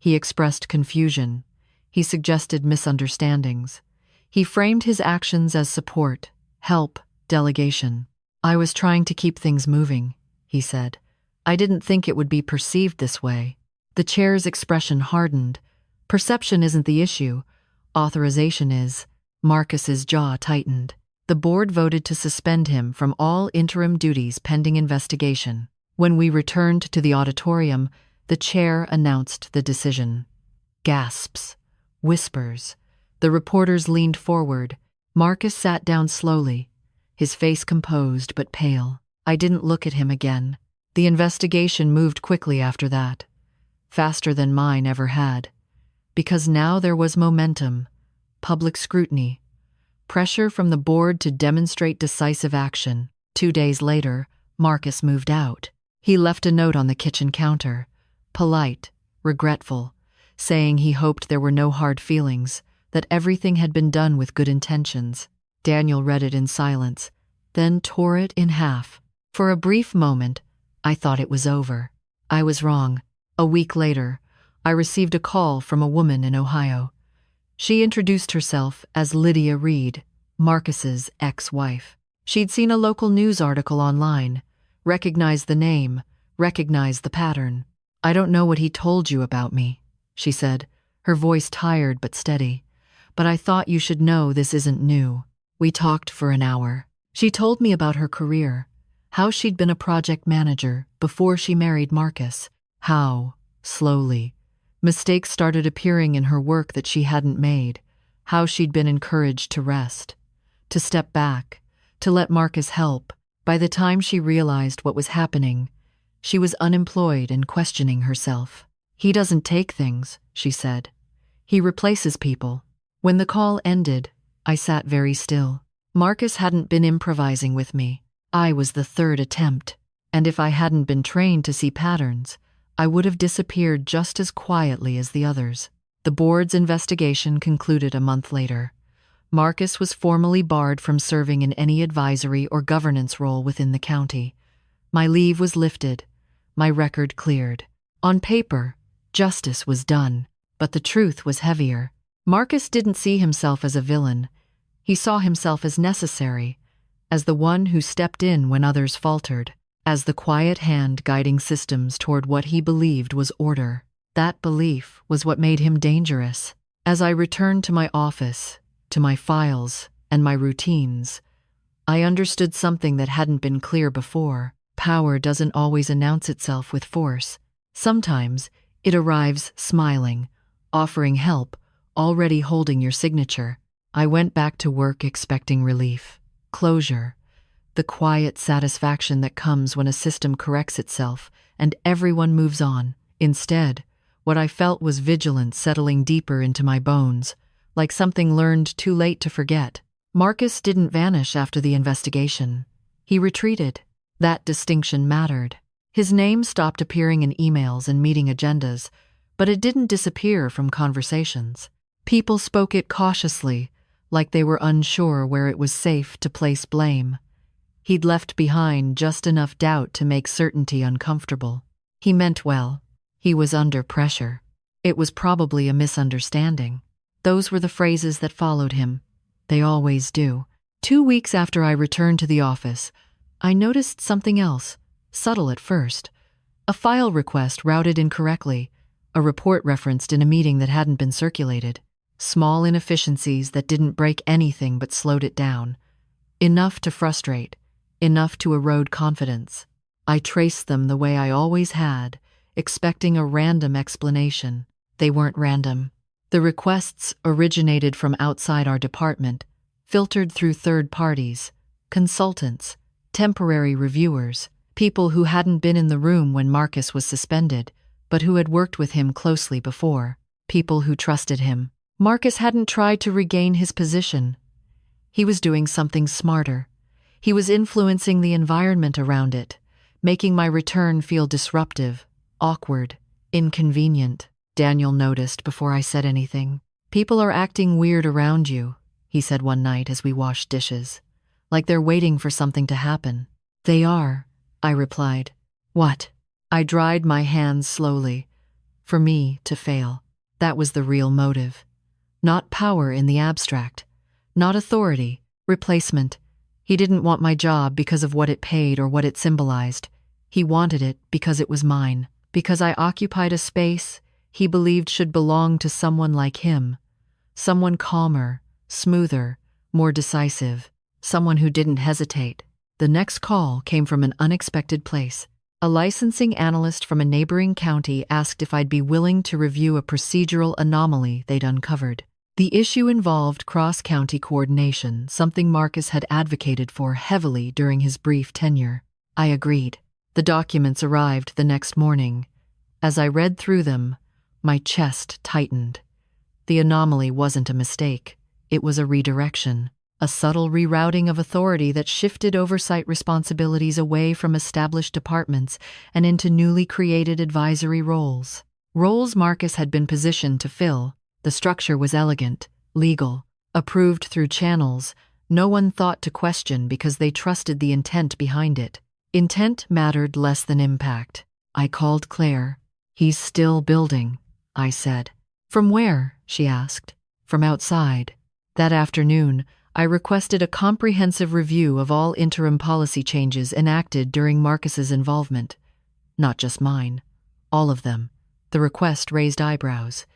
He expressed confusion. He suggested misunderstandings. He framed his actions as support, help, delegation. "I was trying to keep things moving," he said. "I didn't think it would be perceived this way." The chair's expression hardened. Perception isn't the issue. Authorization is. Marcus's jaw tightened. The board voted to suspend him from all interim duties pending investigation. When we returned to the auditorium, the chair announced the decision. Gasps. Whispers. The reporters leaned forward. Marcus sat down slowly, his face composed but pale. I didn't look at him again. The investigation moved quickly after that. faster than mine ever had. Because now there was momentum, public scrutiny, pressure from the board to demonstrate decisive action. 2 days later, Marcus moved out. He left a note on the kitchen counter, polite, regretful, saying he hoped there were no hard feelings, that everything had been done with good intentions. Daniel read it in silence, then tore it in half. For a brief moment, I thought it was over. I was wrong. A week later, I received a call from a woman in Ohio. She introduced herself as Lydia Reed, Marcus's ex-wife. She'd seen a local news article online, recognized the name, recognized the pattern. "I don't know what he told you about me," she said, her voice tired but steady. "But I thought you should know this isn't new." We talked for an hour. She told me about her career, how she'd been a project manager before she married Marcus, how, slowly, mistakes started appearing in her work that she hadn't made, how she'd been encouraged to rest, to step back, to let Marcus help. By the time she realized what was happening, she was unemployed and questioning herself. "He doesn't take things," she said. "He replaces people." When the call ended, I sat very still. Marcus hadn't been improvising with me. I was the third attempt, and if I hadn't been trained to see patterns, I would have disappeared just as quietly as the others. The board's investigation concluded a month later. Marcus was formally barred from serving in any advisory or governance role within the county. My leave was lifted, my record cleared. On paper, justice was done, but the truth was heavier. Marcus didn't see himself as a villain. He saw himself as necessary, as the one who stepped in when others faltered, as the quiet hand guiding systems toward what he believed was order. That belief was what made him dangerous. As I returned to my office, to my files, and my routines, I understood something that hadn't been clear before. Power doesn't always announce itself with force. Sometimes it arrives smiling, offering help, already holding your signature. I went back to work expecting relief, closure, the quiet satisfaction that comes when a system corrects itself and everyone moves on. Instead, what I felt was vigilance settling deeper into my bones, like something learned too late to forget. Marcus didn't vanish after the investigation. He retreated. That distinction mattered. His name stopped appearing in emails and meeting agendas, but it didn't disappear from conversations. People spoke it cautiously, like they were unsure where it was safe to place blame. He'd left behind just enough doubt to make certainty uncomfortable. He meant well. He was under pressure. It was probably a misunderstanding. Those were the phrases that followed him. They always do. 2 weeks after I returned to the office, I noticed something else, subtle at first. A file request routed incorrectly, a report referenced in a meeting that hadn't been circulated. Small inefficiencies that didn't break anything but slowed it down. Enough to frustrate, enough to erode confidence. I traced them the way I always had, expecting a random explanation. They weren't random. The requests originated from outside our department, filtered through third parties, consultants, temporary reviewers, people who hadn't been in the room when Marcus was suspended, but who had worked with him closely before, people who trusted him. Marcus hadn't tried to regain his position. He was doing something smarter. He was influencing the environment around it, making my return feel disruptive, awkward, inconvenient. Daniel noticed before I said anything. "People are acting weird around you," he said one night as we washed dishes, "like they're waiting for something to happen." "They are," I replied. "What?" I dried my hands slowly. For me to fail. That was the real motive. Not power in the abstract. Not authority. Replacement. He didn't want my job because of what it paid or what it symbolized. He wanted it because it was mine. Because I occupied a space he believed should belong to someone like him. Someone calmer, smoother, more decisive. Someone who didn't hesitate. The next call came from an unexpected place. A licensing analyst from a neighboring county asked if I'd be willing to review a procedural anomaly they'd uncovered. The issue involved cross-county coordination, something Marcus had advocated for heavily during his brief tenure. I agreed. The documents arrived the next morning. As I read through them, my chest tightened. The anomaly wasn't a mistake. It was a redirection, a subtle rerouting of authority that shifted oversight responsibilities away from established departments and into newly created advisory roles. Roles Marcus had been positioned to fill. The structure was elegant, legal, approved through channels no one thought to question because they trusted the intent behind it. Intent mattered less than impact. I called Claire. "He's still building," I said. "From where?" she asked. "From outside." That afternoon, I requested a comprehensive review of all interim policy changes enacted during Marcus's involvement. Not just mine. All of them. The request raised eyebrows.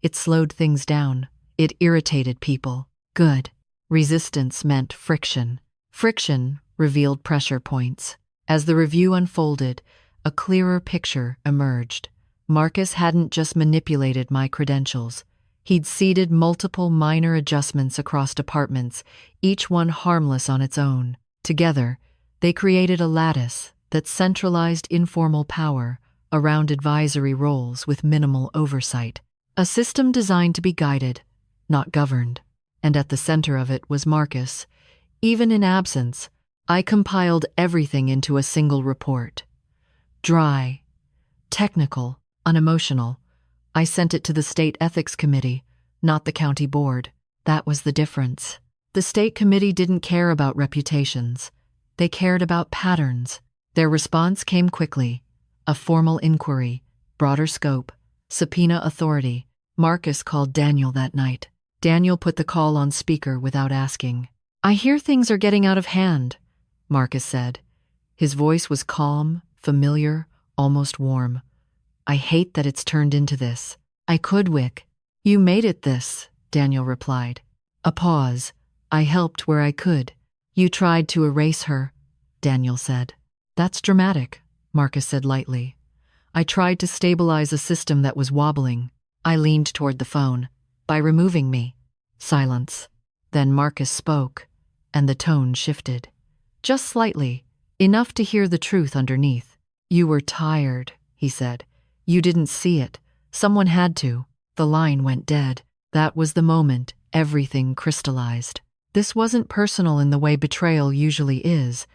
It slowed things down. It irritated people. Good. Resistance meant friction. Friction revealed pressure points. As the review unfolded, a clearer picture emerged. Marcus hadn't just manipulated my credentials. He'd seeded multiple minor adjustments across departments, each one harmless on its own. Together, they created a lattice that centralized informal power around advisory roles with minimal oversight. A system designed to be guided, not governed. And at the center of it was Marcus. Even in absence, I compiled everything into a single report. Dry, technical, unemotional. I sent it to the State Ethics Committee, not the county board. That was the difference. The state committee didn't care about reputations. They cared about patterns. Their response came quickly. A formal inquiry, broader scope, subpoena authority. Marcus called Daniel that night. Daniel put the call on speaker without asking. "I hear things are getting out of hand," Marcus said. His voice was calm, familiar, almost warm. "I hate that it's turned into this." "I could, Wick." "You made it this," Daniel replied. A pause. "I helped where I could." "You tried to erase her," Daniel said. "That's dramatic," Marcus said lightly. "I tried to stabilize a system that was wobbling." I leaned toward the phone. "By removing me." Silence. Then Marcus spoke, and the tone shifted. Just slightly, enough to hear the truth underneath. "You were tired," he said. "You didn't see it. Someone had to." The line went dead. That was the moment everything crystallized. This wasn't personal in the way betrayal usually is.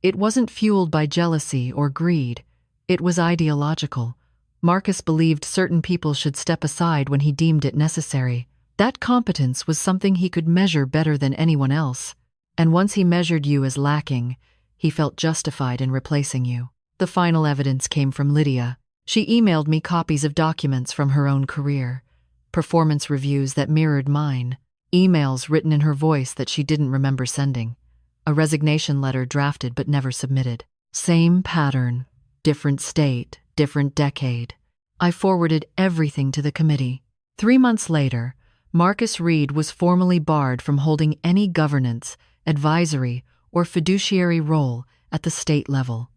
It wasn't fueled by jealousy or greed. It was ideological. Marcus believed certain people should step aside when he deemed it necessary. That competence was something he could measure better than anyone else. And once he measured you as lacking, he felt justified in replacing you. The final evidence came from Lydia. She emailed me copies of documents from her own career, performance reviews that mirrored mine, emails written in her voice that she didn't remember sending, a resignation letter drafted but never submitted. Same pattern, different state, different decade. I forwarded everything to the committee. 3 months later, Marcus Reed was formally barred from holding any governance, advisory, or fiduciary role at the state level.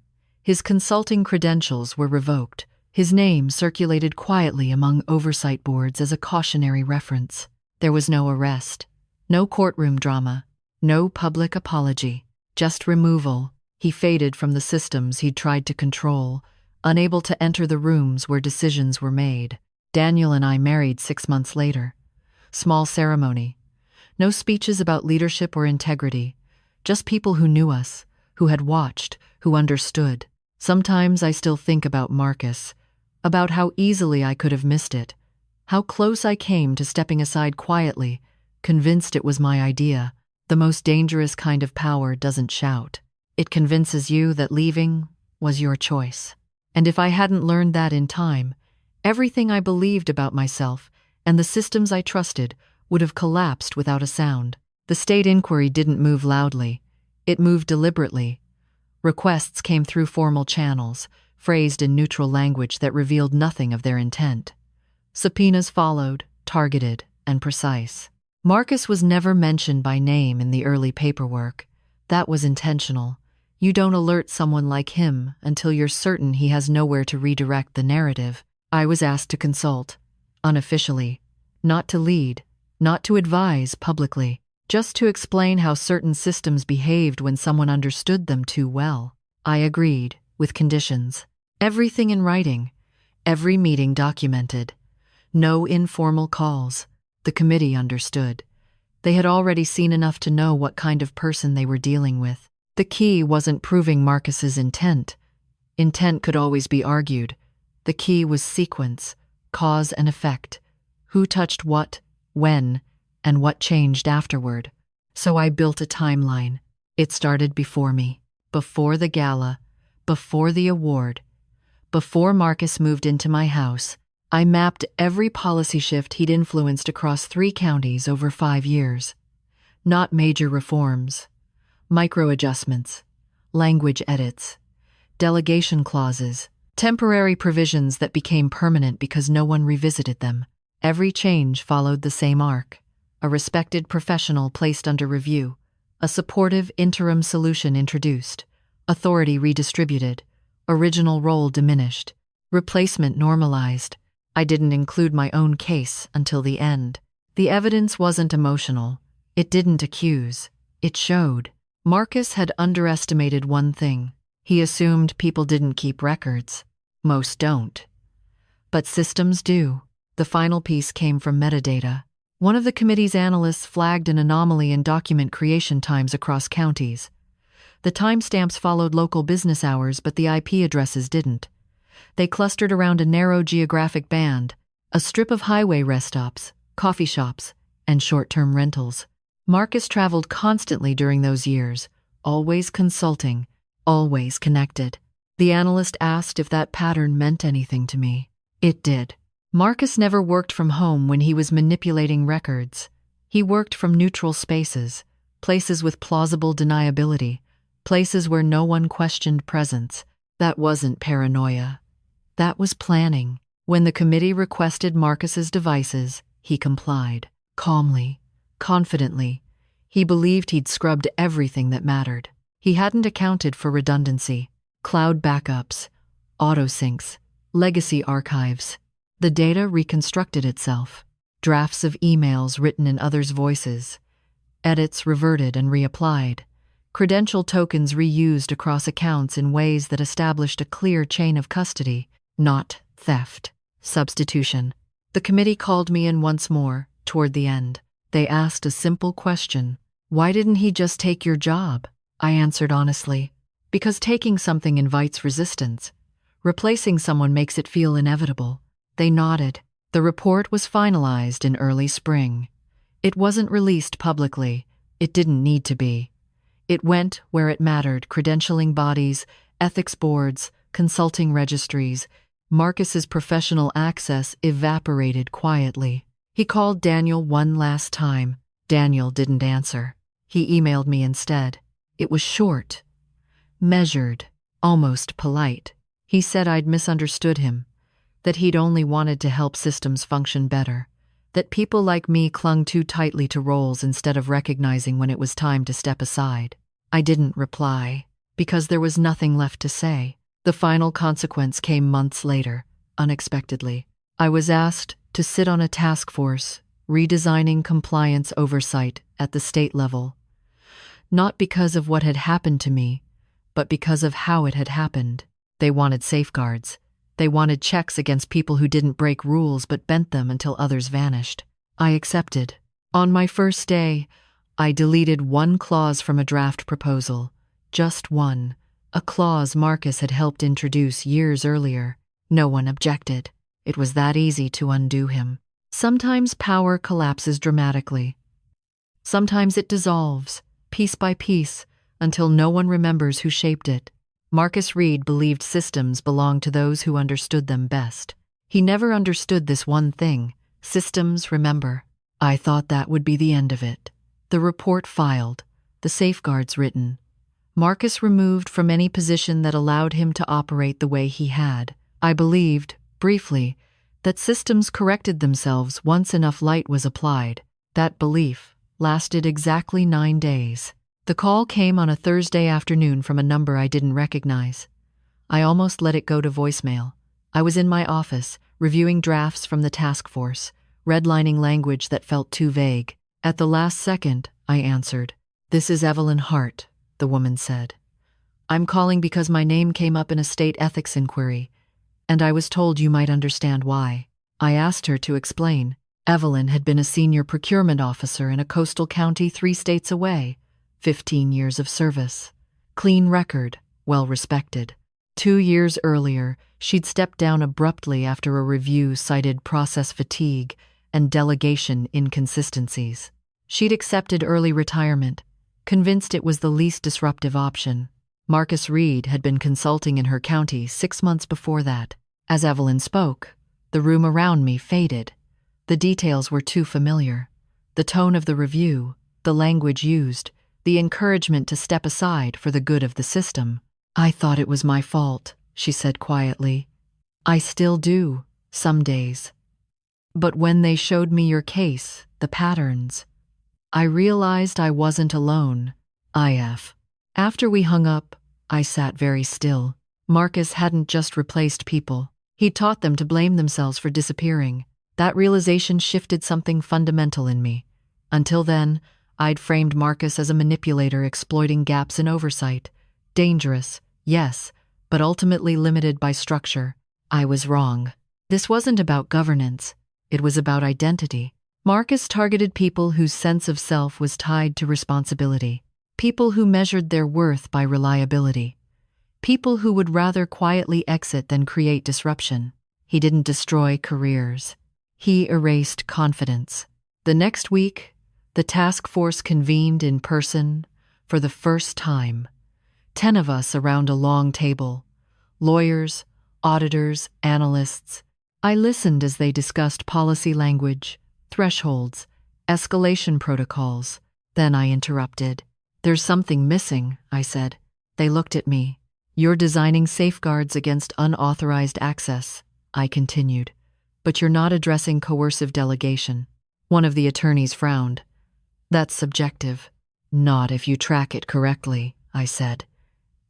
His consulting credentials were revoked. His name circulated quietly among oversight boards as a cautionary reference. There was no arrest, no courtroom drama, no public apology, just removal. He faded from the systems he'd tried to control, unable to enter the rooms where decisions were made. Daniel and I married 6 months later. Small ceremony. No speeches about leadership or integrity. Just people who knew us, who had watched, who understood. Sometimes I still think about Marcus, about how easily I could have missed it, how close I came to stepping aside quietly, convinced it was my idea. The most dangerous kind of power doesn't shout. It convinces you that leaving was your choice. And if I hadn't learned that in time, everything I believed about myself and the systems I trusted would have collapsed without a sound. The state inquiry didn't move loudly. It moved deliberately. Requests came through formal channels, phrased in neutral language that revealed nothing of their intent. Subpoenas followed, targeted and precise. Marcus was never mentioned by name in the early paperwork. That was intentional. You don't alert someone like him until you're certain he has nowhere to redirect the narrative. I was asked to consult, unofficially, not to lead, not to advise publicly, just to explain how certain systems behaved when someone understood them too well. I agreed, with conditions. Everything in writing, Every meeting documented. No informal calls. The committee understood. They had already seen enough to know what kind of person they were dealing with. The key wasn't proving Marcus's intent. Intent could always be argued. The key was sequence, cause and effect. Who touched what, when, and what changed afterward. So I built a timeline. It started before me, before the gala, before the award, before Marcus moved into my house. I mapped every policy shift he'd influenced across 3 counties over 5 years. Not major reforms, micro adjustments, language edits, delegation clauses, temporary provisions that became permanent because no one revisited them. Every change followed the same arc. A respected professional placed under review, a supportive interim solution introduced, authority redistributed, original role diminished, replacement normalized. I didn't include my own case until the end. The evidence wasn't emotional. It didn't accuse. It showed. Marcus had underestimated one thing. He assumed people didn't keep records. Most don't. But systems do. The final piece came from metadata. One of the committee's analysts flagged an anomaly in document creation times across counties. The timestamps followed local business hours, but the IP addresses didn't. They clustered around a narrow geographic band, a strip of highway rest stops, coffee shops, and short-term rentals. Marcus traveled constantly during those years, always consulting, always connected. The analyst asked if that pattern meant anything to me. It did. Marcus never worked from home when he was manipulating records. He worked from neutral spaces, places with plausible deniability, places where no one questioned presence. That wasn't paranoia. That was planning. When the committee requested Marcus's devices, he complied. Calmly, confidently. He believed he'd scrubbed everything that mattered. He hadn't accounted for redundancy, cloud backups, autosyncs, legacy archives. The data reconstructed itself. Drafts of emails written in others' voices. Edits reverted and reapplied. Credential tokens reused across accounts in ways that established a clear chain of custody. Not theft. Substitution. The committee called me in once more, toward the end. They asked a simple question. Why didn't he just take your job? I answered honestly. Because taking something invites resistance. Replacing someone makes it feel inevitable. They nodded. The report was finalized in early spring. It wasn't released publicly. It didn't need to be. It went where it mattered: credentialing bodies, ethics boards, consulting registries. Marcus's professional access evaporated quietly. He called Daniel one last time. Daniel didn't answer. He emailed me instead. It was short, measured, almost polite. He said I'd misunderstood him, that he'd only wanted to help systems function better, that people like me clung too tightly to roles instead of recognizing when it was time to step aside. I didn't reply, because there was nothing left to say. The final consequence came months later, unexpectedly. I was asked to sit on a task force, redesigning compliance oversight at the state level. Not because of what had happened to me, but because of how it had happened. They wanted safeguards. They wanted checks against people who didn't break rules but bent them until others vanished. I accepted. On my first day, I deleted one clause from a draft proposal. Just one. A clause Marcus had helped introduce years earlier. No one objected. It was that easy to undo him. Sometimes power collapses dramatically. Sometimes it dissolves, piece by piece, until no one remembers who shaped it. Marcus Reed believed systems belonged to those who understood them best. He never understood this one thing: systems remember. I thought that would be the end of it. The report filed, the safeguards written. Marcus removed from any position that allowed him to operate the way he had. I believed, briefly, that systems corrected themselves once enough light was applied. That belief lasted exactly 9 days. The call came on a Thursday afternoon from a number I didn't recognize. I almost let it go to voicemail. I was in my office, reviewing drafts from the task force, redlining language that felt too vague. At the last second, I answered. "This is Evelyn Hart," the woman said. "I'm calling because my name came up in a state ethics inquiry. and I was told you might understand why. I asked her to explain. Evelyn had been a senior procurement officer in a coastal county 3 states away, 15 years of service. Clean record, well respected. 2 years earlier, she'd stepped down abruptly after a review cited process fatigue and delegation inconsistencies. She'd accepted early retirement, convinced it was the least disruptive option. Marcus Reed had been consulting in her county 6 months before that. As Evelyn spoke, the room around me faded. The details were too familiar. The tone of the review, the language used, the encouragement to step aside for the good of the system. I thought it was my fault, she said quietly. I still do, some days. But when they showed me your case, the patterns, I realized I wasn't alone. IF. After we hung up, I sat very still. Marcus hadn't just replaced people. He'd taught them to blame themselves for disappearing. That realization shifted something fundamental in me. Until then, I'd framed Marcus as a manipulator exploiting gaps in oversight. Dangerous, yes, but ultimately limited by structure. I was wrong. This wasn't about governance. It was about identity. Marcus targeted people whose sense of self was tied to responsibility. People who measured their worth by reliability. People who would rather quietly exit than create disruption. He didn't destroy careers. He erased confidence. The next week, the task force convened in person for the first time. 10 of us around a long table. Lawyers, auditors, analysts. I listened as they discussed policy language, thresholds, escalation protocols. Then I interrupted. There's something missing, I said. They looked at me. You're designing safeguards against unauthorized access, I continued. But you're not addressing coercive delegation. One of the attorneys frowned. That's subjective. Not if you track it correctly, I said.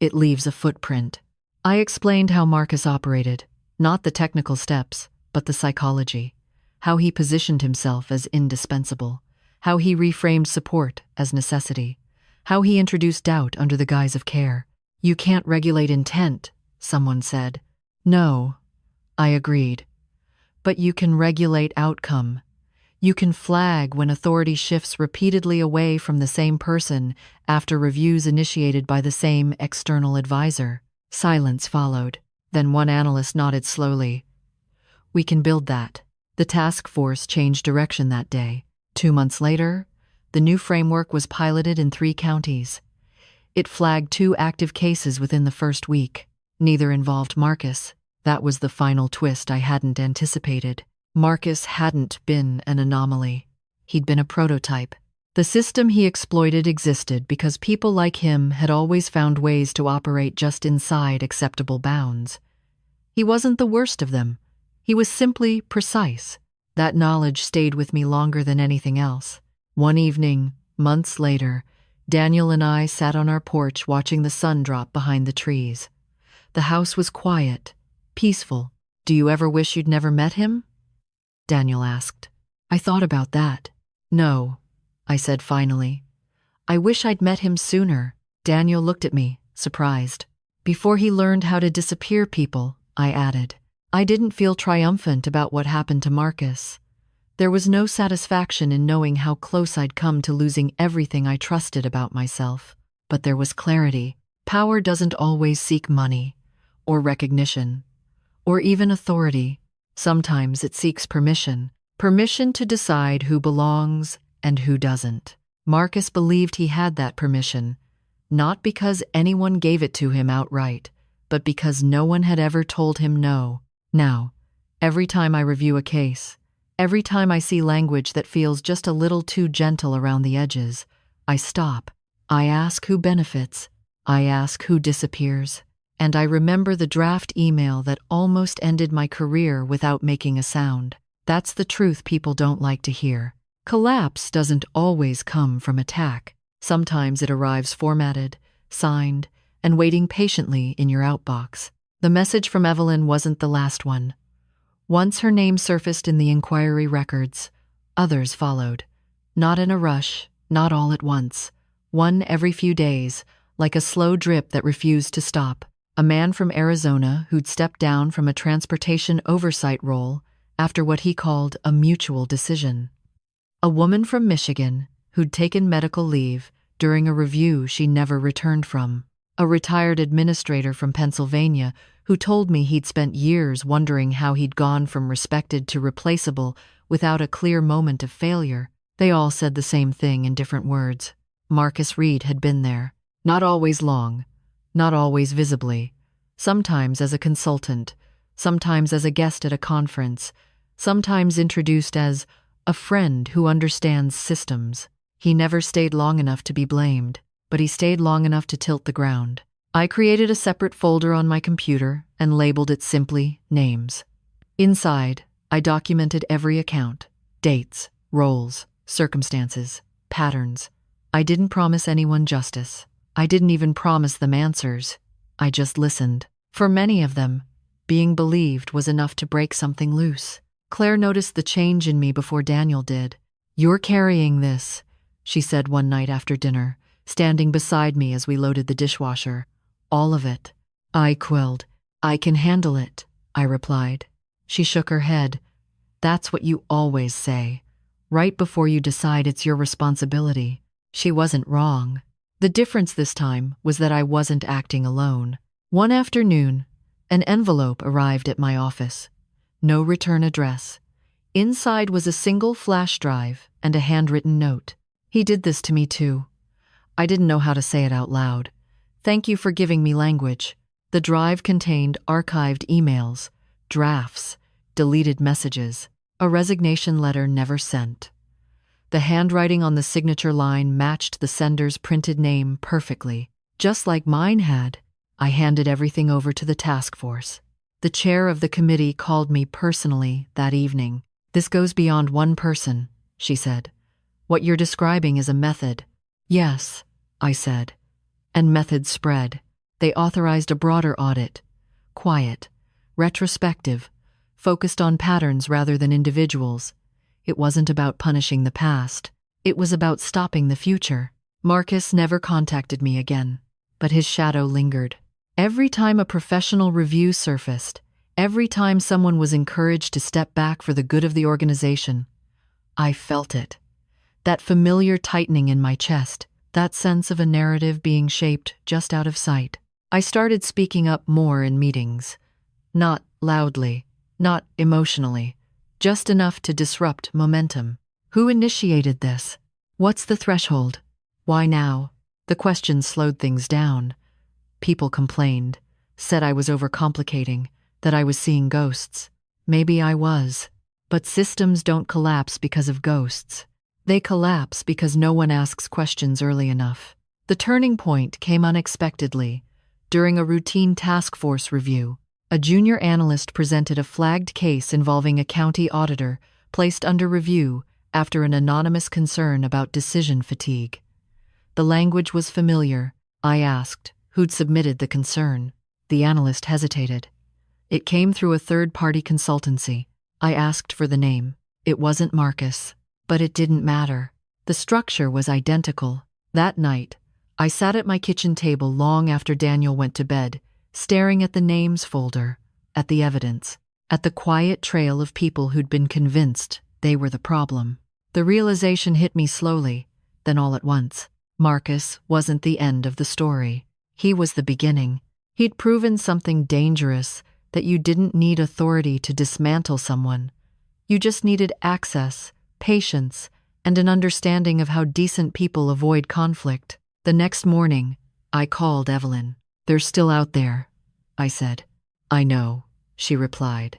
It leaves a footprint. I explained how Marcus operated, not the technical steps, but the psychology. How he positioned himself as indispensable. How he reframed support as necessity. How he introduced doubt under the guise of care. You can't regulate intent, someone said. No, I agreed. But you can regulate outcome. You can flag when authority shifts repeatedly away from the same person after reviews initiated by the same external advisor. Silence followed. Then one analyst nodded slowly. We can build that. The task force changed direction that day. 2 months later, the new framework was piloted in 3 counties. It flagged 2 active cases within the first week. Neither involved Marcus. That was the final twist I hadn't anticipated. Marcus hadn't been an anomaly. He'd been a prototype. The system he exploited existed because people like him had always found ways to operate just inside acceptable bounds. He wasn't the worst of them. He was simply precise. That knowledge stayed with me longer than anything else. One evening, months later, Daniel and I sat on our porch watching the sun drop behind the trees. The house was quiet, peaceful. Do you ever wish you'd never met him? Daniel asked. I thought about that. No, I said finally. I wish I'd met him sooner. Daniel looked at me, surprised. Before he learned how to disappear people, I added. I didn't feel triumphant about what happened to Marcus. There was no satisfaction in knowing how close I'd come to losing everything I trusted about myself. But there was clarity. Power doesn't always seek money, or recognition, or even authority. Sometimes it seeks permission. Permission to decide who belongs and who doesn't. Marcus believed he had that permission, not because anyone gave it to him outright, but because no one had ever told him no. Now, every time I review a case, every time I see language that feels just a little too gentle around the edges, I stop. I ask who benefits. I ask who disappears. And I remember the draft email that almost ended my career without making a sound. That's the truth people don't like to hear. Collapse doesn't always come from attack. Sometimes it arrives formatted, signed, and waiting patiently in your outbox. The message from Evelyn wasn't the last one. Once her name surfaced in the inquiry records, others followed. Not in a rush, not all at once. One every few days, like a slow drip that refused to stop. A man from Arizona who'd stepped down from a transportation oversight role after what he called a mutual decision. A woman from Michigan who'd taken medical leave during a review she never returned from. A retired administrator from Pennsylvania who told me he'd spent years wondering how he'd gone from respected to replaceable without a clear moment of failure. They all said the same thing in different words. Marcus Reed had been there. Not always long, not always visibly. Sometimes as a consultant, sometimes as a guest at a conference, sometimes introduced as a friend who understands systems. He never stayed long enough to be blamed, but he stayed long enough to tilt the ground. I created a separate folder on my computer and labeled it simply Names. Inside, I documented every account, dates, roles, circumstances, patterns. I didn't promise anyone justice. I didn't even promise them answers. I just listened. For many of them, being believed was enough to break something loose. Claire noticed the change in me before Daniel did. "You're carrying this," she said one night after dinner, standing beside me as we loaded the dishwasher. "All of it." I quilled. "I can handle it," I replied. She shook her head. "That's what you always say, right before you decide it's your responsibility." She wasn't wrong. The difference this time was that I wasn't acting alone. One afternoon, an envelope arrived at my office. No return address. Inside was a single flash drive and a handwritten note. "He did this to me too." I didn't know how to say it out loud. "Thank you for giving me language." The drive contained archived emails, drafts, deleted messages, a resignation letter never sent. The handwriting on the signature line matched the sender's printed name perfectly, just like mine had. I handed everything over to the task force. The chair of the committee called me personally that evening. "This goes beyond one person," she said. "What you're describing is a method." "Yes," I said. And methods spread. They authorized a broader audit. Quiet, retrospective, focused on patterns rather than individuals. It wasn't about punishing the past. It was about stopping the future. Marcus never contacted me again, but his shadow lingered. Every time a professional review surfaced, every time someone was encouraged to step back for the good of the organization, I felt it. That familiar tightening in my chest, that sense of a narrative being shaped just out of sight. I started speaking up more in meetings. Not loudly, not emotionally, just enough to disrupt momentum. Who initiated this? What's the threshold? Why now? The questions slowed things down. People complained, said I was overcomplicating, that I was seeing ghosts. Maybe I was. But systems don't collapse because of ghosts. They collapse because no one asks questions early enough. The turning point came unexpectedly. During a routine task force review, a junior analyst presented a flagged case involving a county auditor placed under review after an anonymous concern about decision fatigue. The language was familiar. I asked who'd submitted the concern. The analyst hesitated. "It came through a third-party consultancy." I asked for the name. It wasn't Marcus, but it didn't matter. The structure was identical. That night, I sat at my kitchen table long after Daniel went to bed, staring at the names folder, at the evidence, at the quiet trail of people who'd been convinced they were the problem. The realization hit me slowly, then all at once. Marcus wasn't the end of the story. He was the beginning. He'd proven something dangerous, that you didn't need authority to dismantle someone. You just needed access, patience, and an understanding of how decent people avoid conflict. The next morning, I called Evelyn. "They're still out there," I said. "I know," she replied.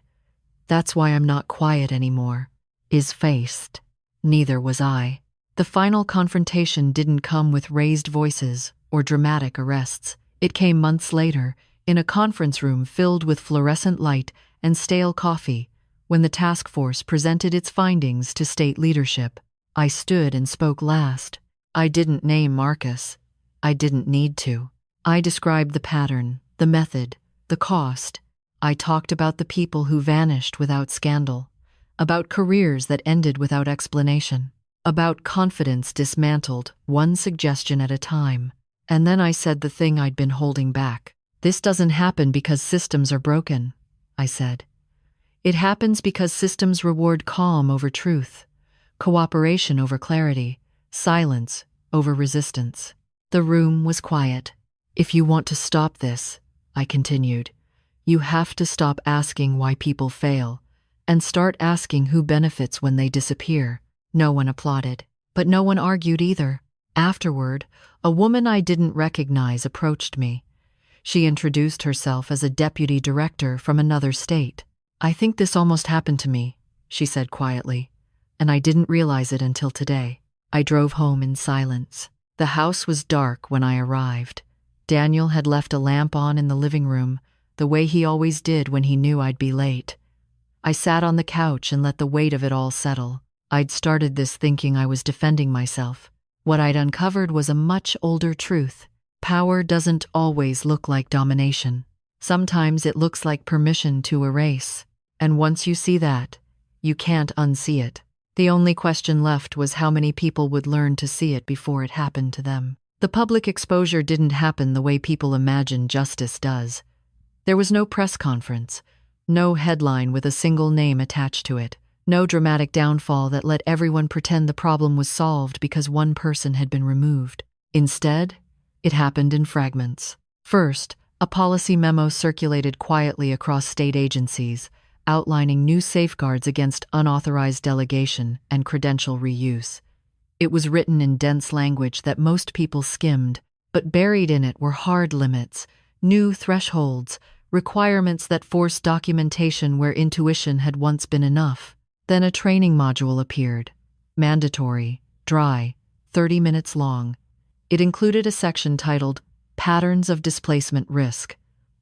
"That's why I'm not quiet anymore." Is-faced. Neither was I. The final confrontation didn't come with raised voices or dramatic arrests. It came months later, in a conference room filled with fluorescent light and stale coffee, when the task force presented its findings to state leadership. I stood and spoke last. I didn't name Marcus. I didn't need to. I described the pattern, the method, the cost. I talked about the people who vanished without scandal, about careers that ended without explanation, about confidence dismantled, one suggestion at a time. And then I said the thing I'd been holding back. "This doesn't happen because systems are broken," I said. "It happens because systems reward calm over truth, cooperation over clarity, silence over resistance." The room was quiet. "If you want to stop this," I continued, "you have to stop asking why people fail and start asking who benefits when they disappear." No one applauded, but no one argued either. Afterward, a woman I didn't recognize approached me. She introduced herself as a deputy director from another state. "I think this almost happened to me," she said quietly, "and I didn't realize it until today." I drove home in silence. The house was dark when I arrived. Daniel had left a lamp on in the living room, the way he always did when he knew I'd be late. I sat on the couch and let the weight of it all settle. I'd started this thinking I was defending myself. What I'd uncovered was a much older truth. Power doesn't always look like domination. Sometimes it looks like permission to erase. And once you see that, you can't unsee it. The only question left was how many people would learn to see it before it happened to them. The public exposure didn't happen the way people imagine justice does. There was no press conference, no headline with a single name attached to it, no dramatic downfall that let everyone pretend the problem was solved because one person had been removed. Instead, it happened in fragments. First, a policy memo circulated quietly across state agencies, outlining new safeguards against unauthorized delegation and credential reuse. It was written in dense language that most people skimmed, but buried in it were hard limits, new thresholds, requirements that forced documentation where intuition had once been enough. Then a training module appeared. Mandatory, dry, 30 minutes long. It included a section titled Patterns of Displacement Risk.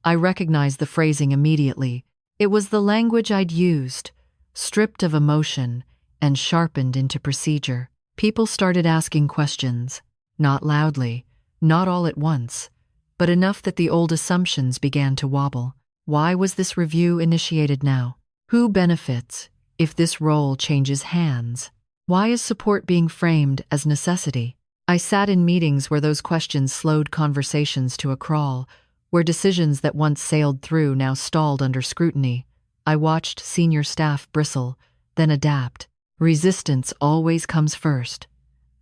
I recognized the phrasing immediately. It was the language I'd used, stripped of emotion and sharpened into procedure. People started asking questions, not loudly, not all at once, but enough that the old assumptions began to wobble. Why was this review initiated now? Who benefits if this role changes hands? Why is support being framed as necessity? I sat in meetings where those questions slowed conversations to a crawl, where decisions that once sailed through now stalled under scrutiny. I watched senior staff bristle, then adapt. Resistance always comes first.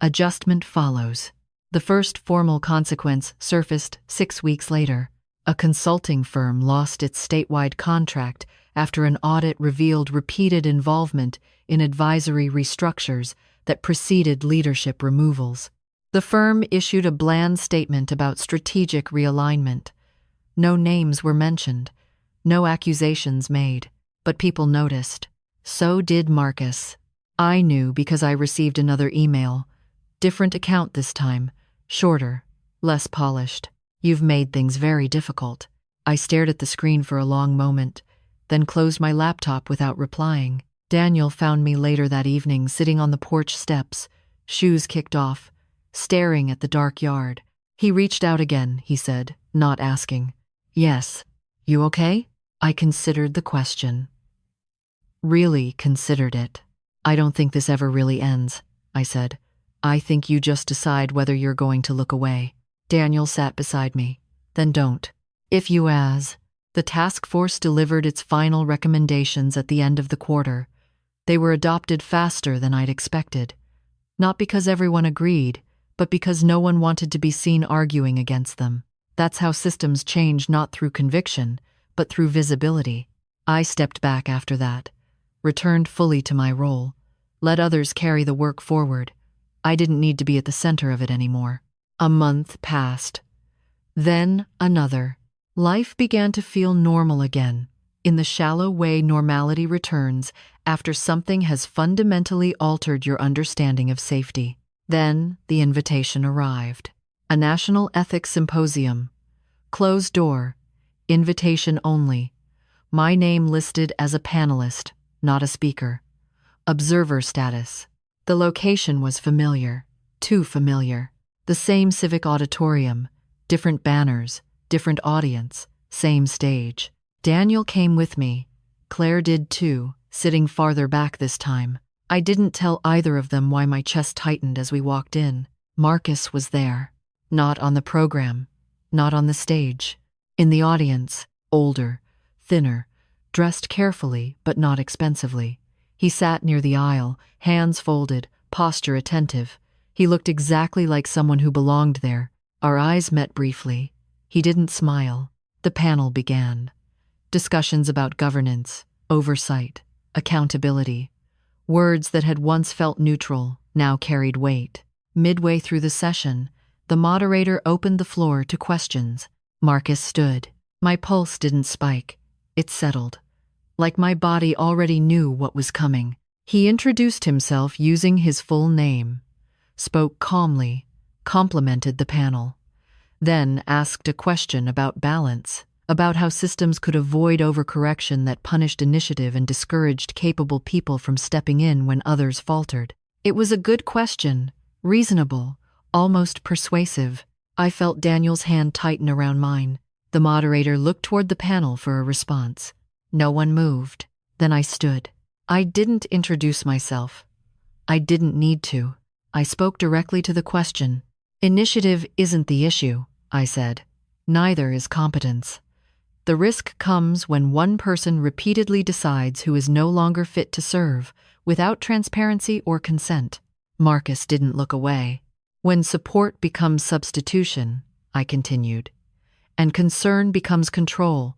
Adjustment follows. The first formal consequence surfaced 6 weeks later. A consulting firm lost its statewide contract after an audit revealed repeated involvement in advisory restructures that preceded leadership removals. The firm issued a bland statement about strategic realignment. No names were mentioned, no accusations made, but people noticed. So did Marcus. I knew because I received another email. Different account this time, shorter, less polished. "You've made things very difficult." I stared at the screen for a long moment, then closed my laptop without replying. Daniel found me later that evening sitting on the porch steps, shoes kicked off, staring at the dark yard. He reached out again, he said, not asking. "Yes. You okay?" I considered the question. Really considered it. "I don't think this ever really ends," I said. "I think you just decide whether you're going to look away." Daniel sat beside me. "Then don't. If you as." The task force delivered its final recommendations at the end of the quarter. They were adopted faster than I'd expected. Not because everyone agreed, but because no one wanted to be seen arguing against them. That's how systems change, not through conviction, but through visibility. I stepped back after that, returned fully to my role, let others carry the work forward. I didn't need to be at the center of it anymore. A month passed. Then another. Life began to feel normal again, in the shallow way normality returns after something has fundamentally altered your understanding of safety. Then the invitation arrived. A national ethics symposium. Closed door. Invitation only. My name listed as a panelist, not a speaker. Observer status. The location was familiar. Too familiar. The same civic auditorium. Different banners. Different audience, same stage. Daniel came with me. Claire did too, sitting farther back this time. I didn't tell either of them why my chest tightened as we walked in. Marcus was there. Not on the program. Not on the stage. In the audience, older, thinner, dressed carefully but not expensively. He sat near the aisle, hands folded, posture attentive. He looked exactly like someone who belonged there. Our eyes met briefly. He didn't smile. The panel began. Discussions about governance, oversight, accountability. Words that had once felt neutral now carried weight. Midway through the session, the moderator opened the floor to questions. Marcus stood. My pulse didn't spike. It settled. Like my body already knew what was coming. He introduced himself using his full name, spoke calmly, complimented the panel, then asked a question about balance, about how systems could avoid overcorrection that punished initiative and discouraged capable people from stepping in when others faltered. It was a good question, reasonable, almost persuasive. I felt Daniel's hand tighten around mine. The moderator looked toward the panel for a response. No one moved. Then I stood. I didn't introduce myself. I didn't need to. I spoke directly to the question. Initiative isn't the issue, I said. Neither is competence. The risk comes when one person repeatedly decides who is no longer fit to serve, without transparency or consent. Marcus didn't look away. When support becomes substitution, I continued, and concern becomes control,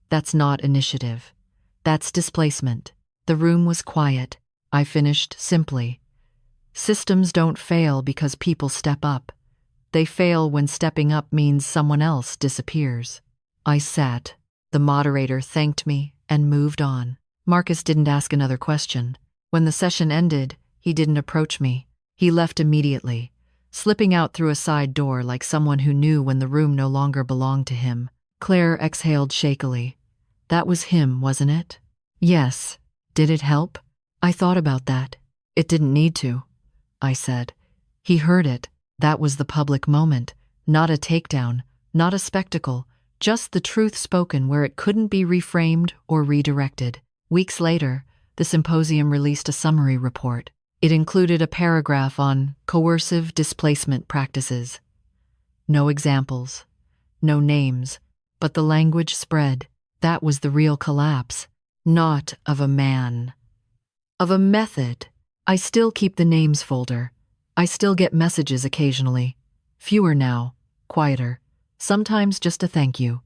that's not initiative. That's displacement. The room was quiet. I finished simply. Systems don't fail because people step up. They fail when stepping up means someone else disappears. I sat. The moderator thanked me and moved on. Marcus didn't ask another question. When the session ended, he didn't approach me. He left immediately, slipping out through a side door like someone who knew when the room no longer belonged to him. Claire exhaled shakily. That was him, wasn't it? Yes. Did it help? I thought about that. It didn't need to, I said. He heard it. That was the public moment, not a takedown, not a spectacle, just the truth spoken where it couldn't be reframed or redirected. Weeks later, the symposium released a summary report. It included a paragraph on coercive displacement practices. No examples, no names, but the language spread. That was the real collapse. Not of a man. Of a method. I still keep the names folder. I still get messages occasionally. Fewer now, quieter. Sometimes just a thank you.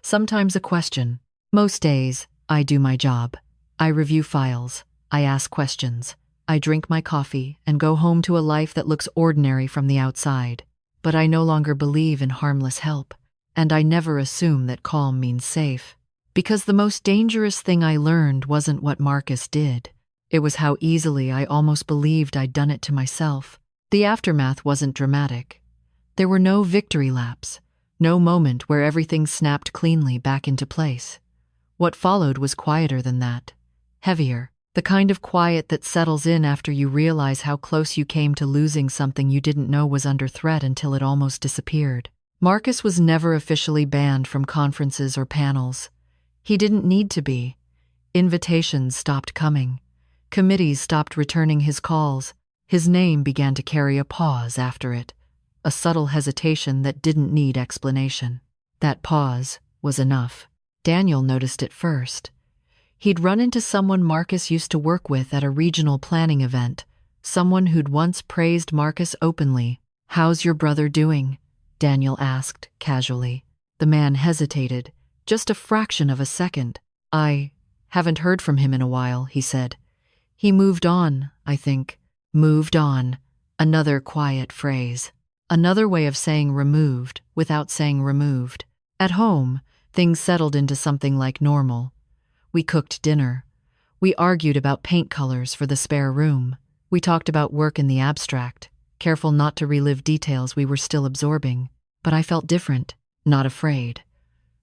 Sometimes a question. Most days, I do my job. I review files. I ask questions. I drink my coffee and go home to a life that looks ordinary from the outside. But I no longer believe in harmless help. And I never assume that calm means safe. Because the most dangerous thing I learned wasn't what Marcus did. It was how easily I almost believed I'd done it to myself. The aftermath wasn't dramatic. There were no victory laps, no moment where everything snapped cleanly back into place. What followed was quieter than that, heavier, the kind of quiet that settles in after you realize how close you came to losing something you didn't know was under threat until it almost disappeared. Marcus was never officially banned from conferences or panels. He didn't need to be. Invitations stopped coming. Committees stopped returning his calls. His name began to carry a pause after it, a subtle hesitation that didn't need explanation. That pause was enough. Daniel noticed it first. He'd run into someone Marcus used to work with at a regional planning event, someone who'd once praised Marcus openly. "How's your brother doing?" Daniel asked casually. The man hesitated, just a fraction of a second. "I haven't heard from him in a while," he said. "He moved on, I think." Moved on. Another quiet phrase. Another way of saying removed without saying removed. At home, things settled into something like normal. We cooked dinner. We argued about paint colors for the spare room. We talked about work in the abstract, careful not to relive details we were still absorbing. But I felt different, not afraid.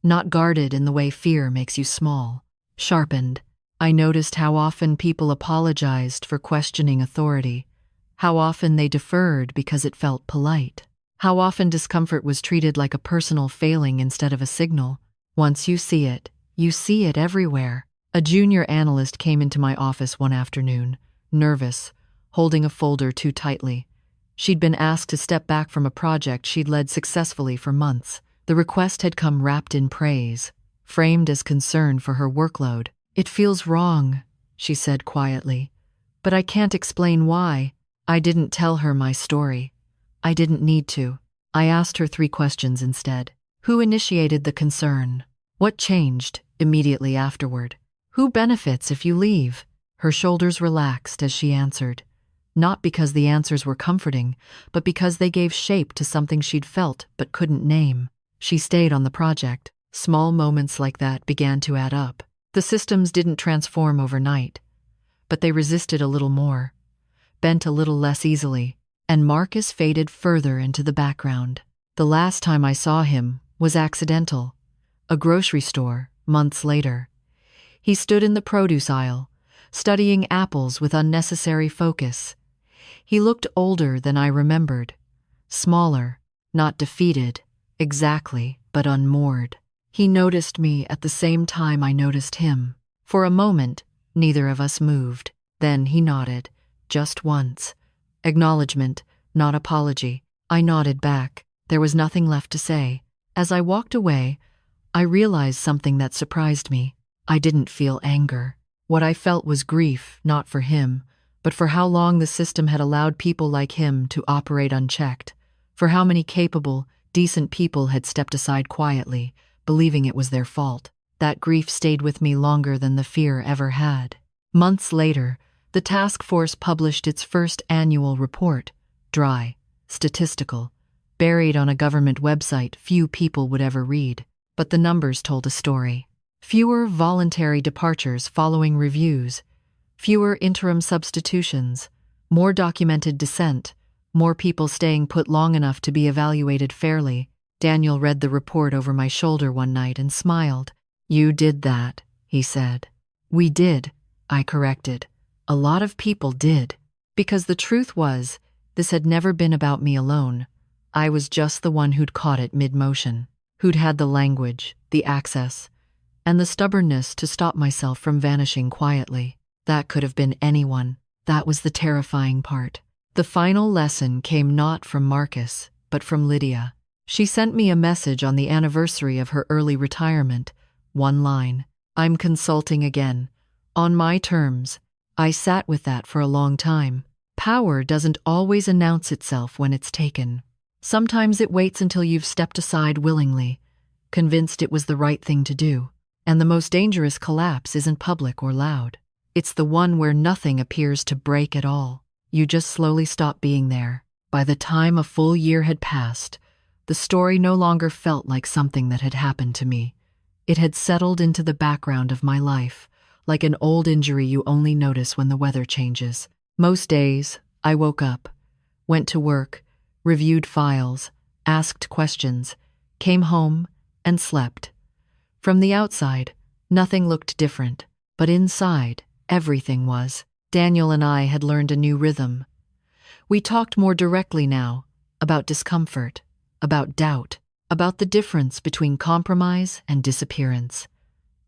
Not guarded in the way fear makes you small. Sharpened. I noticed how often people apologized for questioning authority, how often they deferred because it felt polite, how often discomfort was treated like a personal failing instead of a signal. Once you see it everywhere. A junior analyst came into my office one afternoon, nervous, holding a folder too tightly. She'd been asked to step back from a project she'd led successfully for months, The request had come wrapped in praise, framed as concern for her workload. "It feels wrong," she said quietly, "but I can't explain why." I didn't tell her my story. I didn't need to. I asked her 3 questions instead. Who initiated the concern? What changed immediately afterward? Who benefits if you leave? Her shoulders relaxed as she answered, not because the answers were comforting, but because they gave shape to something she'd felt but couldn't name. She stayed on the project. Small moments like that began to add up. The systems didn't transform overnight, but they resisted a little more, bent a little less easily, and Marcus faded further into the background. The last time I saw him was accidental. A grocery store, months later. He stood in the produce aisle, studying apples with unnecessary focus. He looked older than I remembered. Smaller, not defeated, exactly, but unmoored. He noticed me at the same time I noticed him. For a moment, neither of us moved. Then he nodded, just once. Acknowledgement, not apology. I nodded back. There was nothing left to say. As I walked away, I realized something that surprised me. I didn't feel anger. What I felt was grief, not for him, but for how long the system had allowed people like him to operate unchecked, for how many capable, decent people had stepped aside quietly, believing it was their fault. That grief stayed with me longer than the fear ever had. Months later, the task force published its first annual report, dry, statistical, buried on a government website few people would ever read. But the numbers told a story. Fewer voluntary departures following reviews, fewer interim substitutions, more documented dissent, more people staying put long enough to be evaluated fairly. Daniel read the report over my shoulder one night and smiled. "You did that," he said. "We did," I corrected. "A lot of people did." Because the truth was, this had never been about me alone. I was just the one who'd caught it mid-motion, who'd had the language, the access, and the stubbornness to stop myself from vanishing quietly. That could have been anyone. That was the terrifying part. The final lesson came not from Marcus, but from Lydia. She sent me a message on the anniversary of her early retirement. One line, "I'm consulting again. On my terms." I sat with that for a long time. Power doesn't always announce itself when it's taken. Sometimes it waits until you've stepped aside willingly, convinced it was the right thing to do. And the most dangerous collapse isn't public or loud. It's the one where nothing appears to break at all. You just slowly stop being there. By the time a full year had passed, the story no longer felt like something that had happened to me. It had settled into the background of my life, like an old injury you only notice when the weather changes. Most days, I woke up, went to work, reviewed files, asked questions, came home, and slept. From the outside, nothing looked different, but inside, everything was. Daniel and I had learned a new rhythm. We talked more directly now, about discomfort, about doubt, about the difference between compromise and disappearance.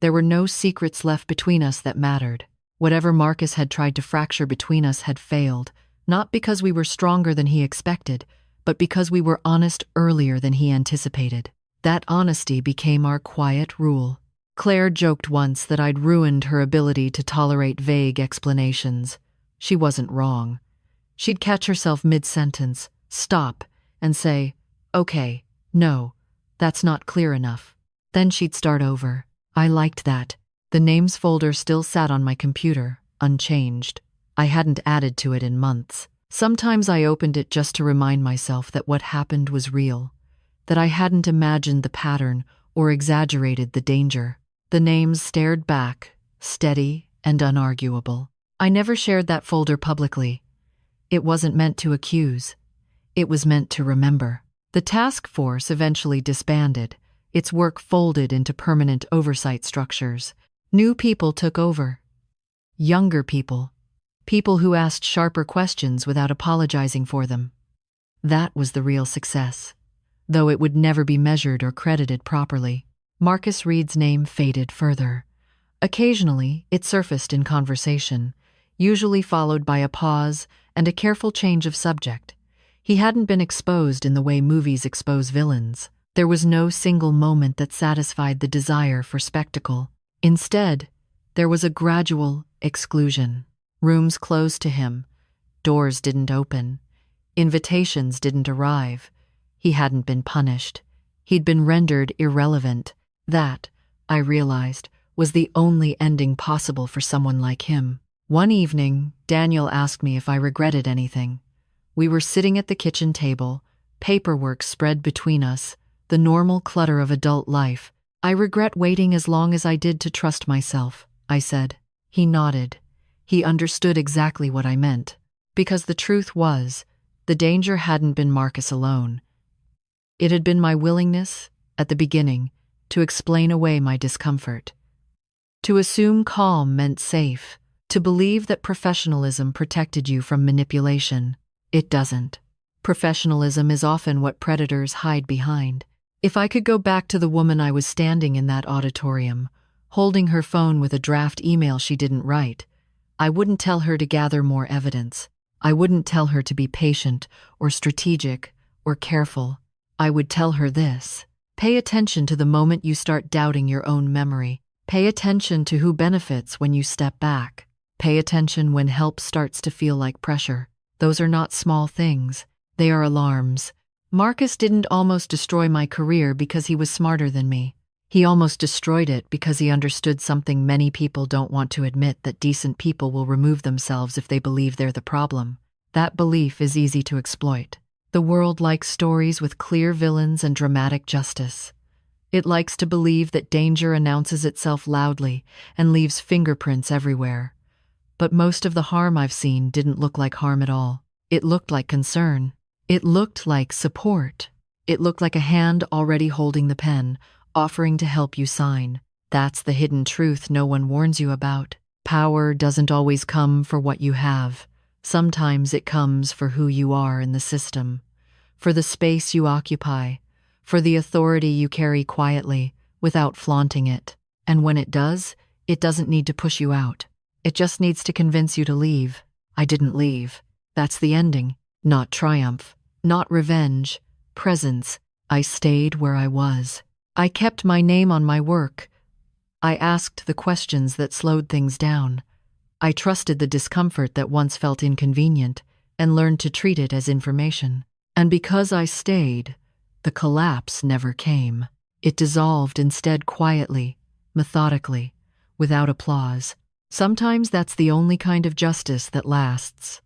There were no secrets left between us that mattered. Whatever Marcus had tried to fracture between us had failed, not because we were stronger than he expected, but because we were honest earlier than he anticipated. That honesty became our quiet rule. Claire joked once that I'd ruined her ability to tolerate vague explanations. She wasn't wrong. She'd catch herself mid-sentence, stop, and say, "Okay, no, that's not clear enough." Then she'd start over. I liked that. The names folder still sat on my computer, unchanged. I hadn't added to it in months. Sometimes I opened it just to remind myself that what happened was real, that I hadn't imagined the pattern or exaggerated the danger. The names stared back, steady and unarguable. I never shared that folder publicly. It wasn't meant to accuse. It was meant to remember. The task force eventually disbanded, its work folded into permanent oversight structures. New people took over. Younger people. People who asked sharper questions without apologizing for them. That was the real success, though it would never be measured or credited properly. Marcus Reed's name faded further. Occasionally, it surfaced in conversation, usually followed by a pause and a careful change of subject. He hadn't been exposed in the way movies expose villains. There was no single moment that satisfied the desire for spectacle. Instead, there was a gradual exclusion. Rooms closed to him, doors didn't open, invitations didn't arrive. He hadn't been punished. He'd been rendered irrelevant. That, I realized, was the only ending possible for someone like him. One evening, Daniel asked me if I regretted anything. We were sitting at the kitchen table, paperwork spread between us, the normal clutter of adult life. I regret waiting as long as I did to trust myself, I said. He nodded. He understood exactly what I meant. Because the truth was, the danger hadn't been Marcus alone. It had been my willingness, at the beginning, to explain away my discomfort. To assume calm meant safe. To believe that professionalism protected you from manipulation. It doesn't. Professionalism is often what predators hide behind. If I could go back to the woman I was standing in that auditorium, holding her phone with a draft email she didn't write, I wouldn't tell her to gather more evidence. I wouldn't tell her to be patient or strategic or careful. I would tell her this: pay attention to the moment you start doubting your own memory. Pay attention to who benefits when you step back. Pay attention when help starts to feel like pressure. Those are not small things. They are alarms. Marcus didn't almost destroy my career because he was smarter than me. He almost destroyed it because he understood something many people don't want to admit, that decent people will remove themselves if they believe they're the problem. That belief is easy to exploit. The world likes stories with clear villains and dramatic justice. It likes to believe that danger announces itself loudly and leaves fingerprints everywhere. But most of the harm I've seen didn't look like harm at all. It looked like concern. It looked like support. It looked like a hand already holding the pen, offering to help you sign. That's the hidden truth no one warns you about. Power doesn't always come for what you have. Sometimes it comes for who you are in the system, for the space you occupy, for the authority you carry quietly, without flaunting it. And when it does, it doesn't need to push you out. It just needs to convince you to leave. I didn't leave. That's the ending. Not triumph, not revenge, presence. I stayed where I was. I kept my name on my work. I asked the questions that slowed things down. I trusted the discomfort that once felt inconvenient and learned to treat it as information. And because I stayed, the collapse never came. It dissolved instead, quietly, methodically, without applause. Sometimes that's the only kind of justice that lasts.